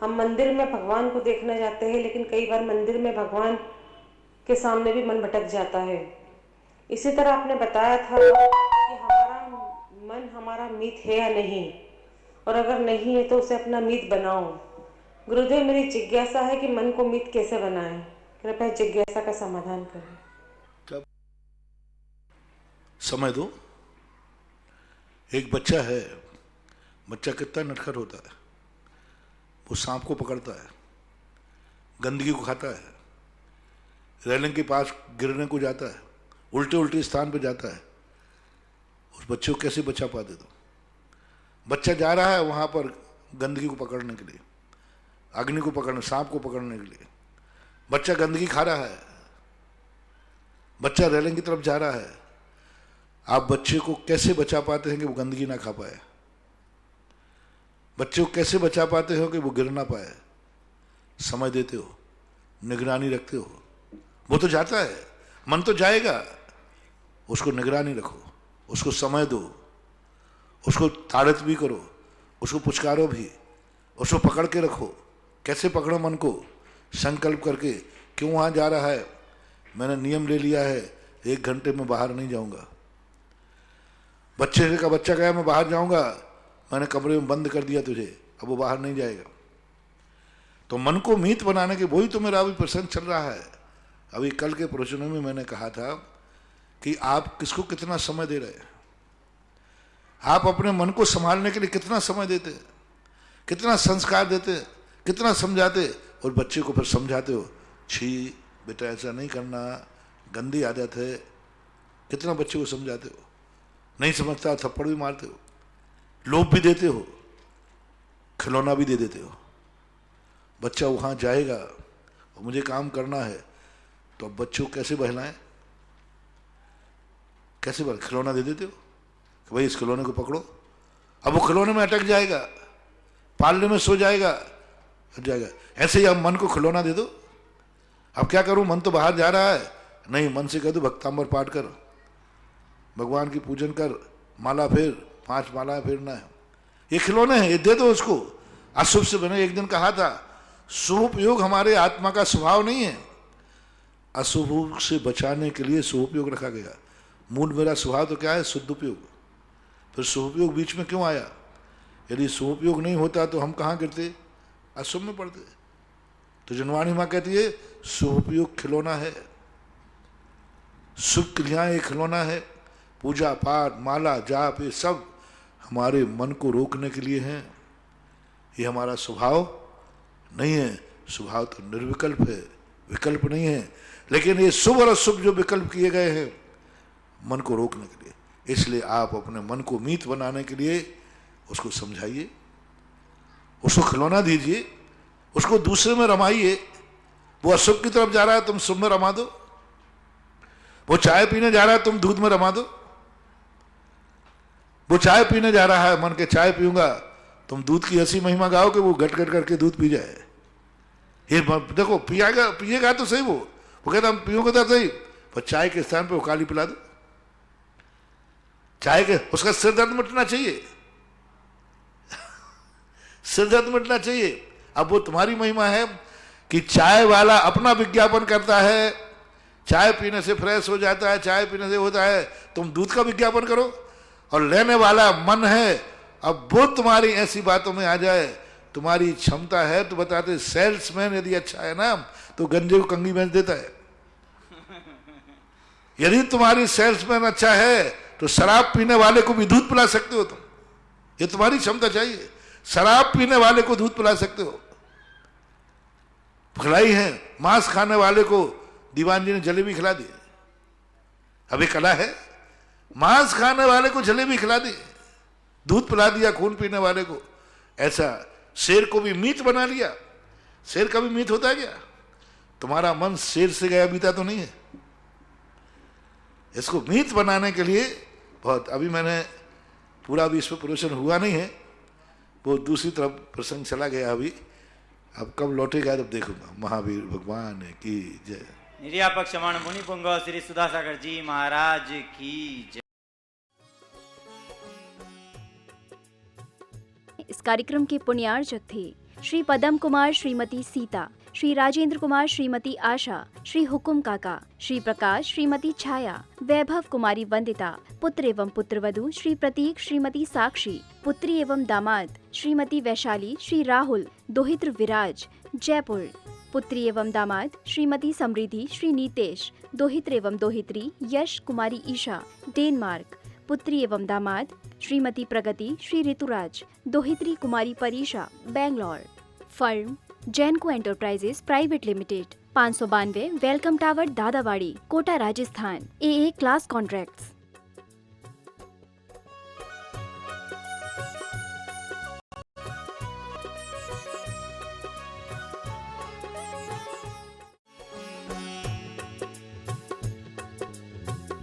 हम मंदिर में भगवान को देखना चाहते हैं, लेकिन कई बार मंदिर में भगवान के सामने भी मन भटक जाता है। इसी तरह आपने बताया था कि हमारा मन हमारा मीत है या नहीं, और अगर नहीं है तो उसे अपना मीत बनाओ। गुरुदेव, मेरी जिज्ञासा है कि मन को मीत कैसे बनाएं? कृपया जिज्ञासा का समाधान करें। समय दो। एक बच्चा है, बच्चा कितना नटखट होता है। वो सांप को पकड़ता है, गंदगी को खाता है, रेलिंग के पास गिरने को जाता है, उल्टे उल्टे स्थान पे जाता है। उस बच्चे को कैसे बचा पाते? तो बच्चा जा रहा है वहां पर गंदगी को पकड़ने के लिए, अग्नि को पकड़ने, सांप को पकड़ने के लिए। बच्चा गंदगी खा रहा है, बच्चा रेलिंग की तरफ जा रहा है। आप बच्चे को कैसे बचा पाते हैं कि वो गंदगी ना खा पाए? बच्चे को कैसे बचा पाते हो कि वो गिर ना पाए? समय देते हो, निगरानी रखते हो। वो तो जाता है, मन तो जाएगा, उसको निगरानी रखो, उसको समय दो, उसको ताड़ित भी करो, उसको पुचकारो भी, उसको पकड़ के रखो। कैसे पकड़ो मन को? संकल्प करके, क्यों वहाँ जा रहा है? मैंने नियम ले लिया है 1 घंटे में बाहर नहीं जाऊंगा। बच्चे का बच्चा कहा मैं बाहर जाऊंगा, मैंने कमरे में बंद कर दिया तुझे, अब वो बाहर नहीं जाएगा। तो मन को मीत बनाने के, वही तो मेरा अभी प्रसंग चल रहा है। अभी कल के प्रवचनों में मैंने कहा था कि आप किसको कितना समय दे रहे हैं, आप अपने मन को संभालने के लिए कितना समय देते हैं, कितना संस्कार देते हैं, कितना समझाते, और बच्चे को फिर समझाते हो, छी बेटा ऐसा नहीं करना, गंदी आदत है। कितना बच्चे को समझाते हो, नहीं समझता थप्पड़ भी मारते हो, लोभ भी देते हो, खिलौना भी दे देते हो। बच्चा वहाँ जाएगा और मुझे काम करना है, तो अब बच्चों को कैसे बहलाएं? कैसे खिलौना दे देते हो कि भाई इस खिलौने को पकड़ो। अब वो खिलौने में अटक जाएगा, पालने में सो जाएगा, हट जाएगा। ऐसे ही अब मन को खिलौना दे दो। अब क्या करूं, मन तो बाहर जा रहा है, नहीं, मन से कह दो भक्तांबर पाठ कर, भगवान की पूजन कर, माला फेर, 5 माला फेरना है, ये खिलौने हैं, ये दे दो उसको। अशुभ से बने, एक दिन कहा था शुभ उपयोग हमारे आत्मा का स्वभाव नहीं है, अशुभ से बचाने के लिए शुभ उपयोग रखा गया। मूल मेरा स्वभाव तो क्या है, शुद्ध उपयोग, फिर शुभ उपयोग बीच में क्यों आया? यदि शुभ उपयोग नहीं होता तो हम कहाँ गिरते, अशुभ में पड़ते। तो जनवाणी माँ कहती है शुभ उपयोग खिलौना है, शुभ क्रियाएं एक खिलौना है, पूजा पाठ माला जाप ये सब हमारे मन को रोकने के लिए हैं। ये हमारा स्वभाव नहीं है, स्वभाव तो निर्विकल्प है, विकल्प नहीं है। लेकिन ये शुभ और अशुभ जो विकल्प किए गए हैं मन को रोकने के लिए, इसलिए आप अपने मन को मीत बनाने के लिए उसको समझाइए, उसको खिलौना दीजिए, उसको दूसरे में रमाइए। वो अशुभ की तरफ जा रहा है, तुम शुभ में रमा दो। वो चाय पीने जा रहा है, तुम दूध में रमा दो। वो चाय पीने जा रहा है, मन के चाय पीऊंगा, तुम दूध की ऐसी महिमा गाओ कि वो गट गट करके दूध पी जाए। ये देखो, पिएगा तो सही, वो कहता हम पियोगे तो सही, पर चाय के स्थान पे वो काली पिला दो। चाय के उसका सिर दर्द मिटना चाहिए सिर दर्द मिटना चाहिए। अब वो तुम्हारी महिमा है कि चाय वाला अपना विज्ञापन करता है, चाय पीने से फ्रेश हो जाता है, चाय पीने से होता है, तुम दूध का विज्ञापन करो। और लेने वाला मन है, अब वो तुम्हारी ऐसी बातों में आ जाए, तुम्हारी क्षमता है तो बताते सेल्समैन यदि अच्छा है ना तो गंजे को कंगी बेच देता है। यदि तुम्हारी सेल्समैन अच्छा है तो शराब पीने वाले को भी दूध पिला सकते हो तुम, ये तुम्हारी क्षमता चाहिए। शराब पीने वाले को दूध पिला सकते हो, खिलाई है। मांस खाने वाले को दीवान जी ने जलेबी खिला दी, अभी कला है। मांस खाने वाले को जलेबी खिला दी, दूध पिला दिया खून पीने वाले को। ऐसा शेर को भी मीत बना लिया। शेर का भी मीत होता है क्या? तुम्हारा मन शेर से गया बीता तो नहीं है। इसको मीत बनाने के लिए बहुत, अभी मैंने पूरा भी इस पर प्रवचन हुआ नहीं है, वो दूसरी तरफ प्रसंग चला गया अभी, अब कब लौटेगा तब देखूंगा। महावीर भगवान की जय। निर्यापक क्षमाण मुनि पुंग श्री सुधासागर जी महाराज की जय। इस कार्यक्रम के पुण्यार्चक थे श्री पदम कुमार श्रीमती सीता, श्री राजेंद्र कुमार श्रीमती आशा, श्री हुकुम काका, श्री प्रकाश श्रीमती छाया, वैभव कुमारी वंदिता, पुत्र एवं पुत्रवधू श्री प्रतीक श्रीमती साक्षी, पुत्री एवं दामाद श्रीमती वैशाली, श्री राहुल, दोहित्र विराज जयपुर, पुत्री एवं दामाद श्रीमती समृद्धि, श्री नीतेश, दोहित्र एवं दोहित्री यश कुमारी ईशा डेनमार्क, पुत्री एवं दामाद श्रीमती प्रगति, श्री ऋतुराज, दोहित्री Kumari Parisha Bangalore. Firm Jainco enterprises private limited, 592 welcome tower Dadawadi, Kota Rajasthan. AA class contracts.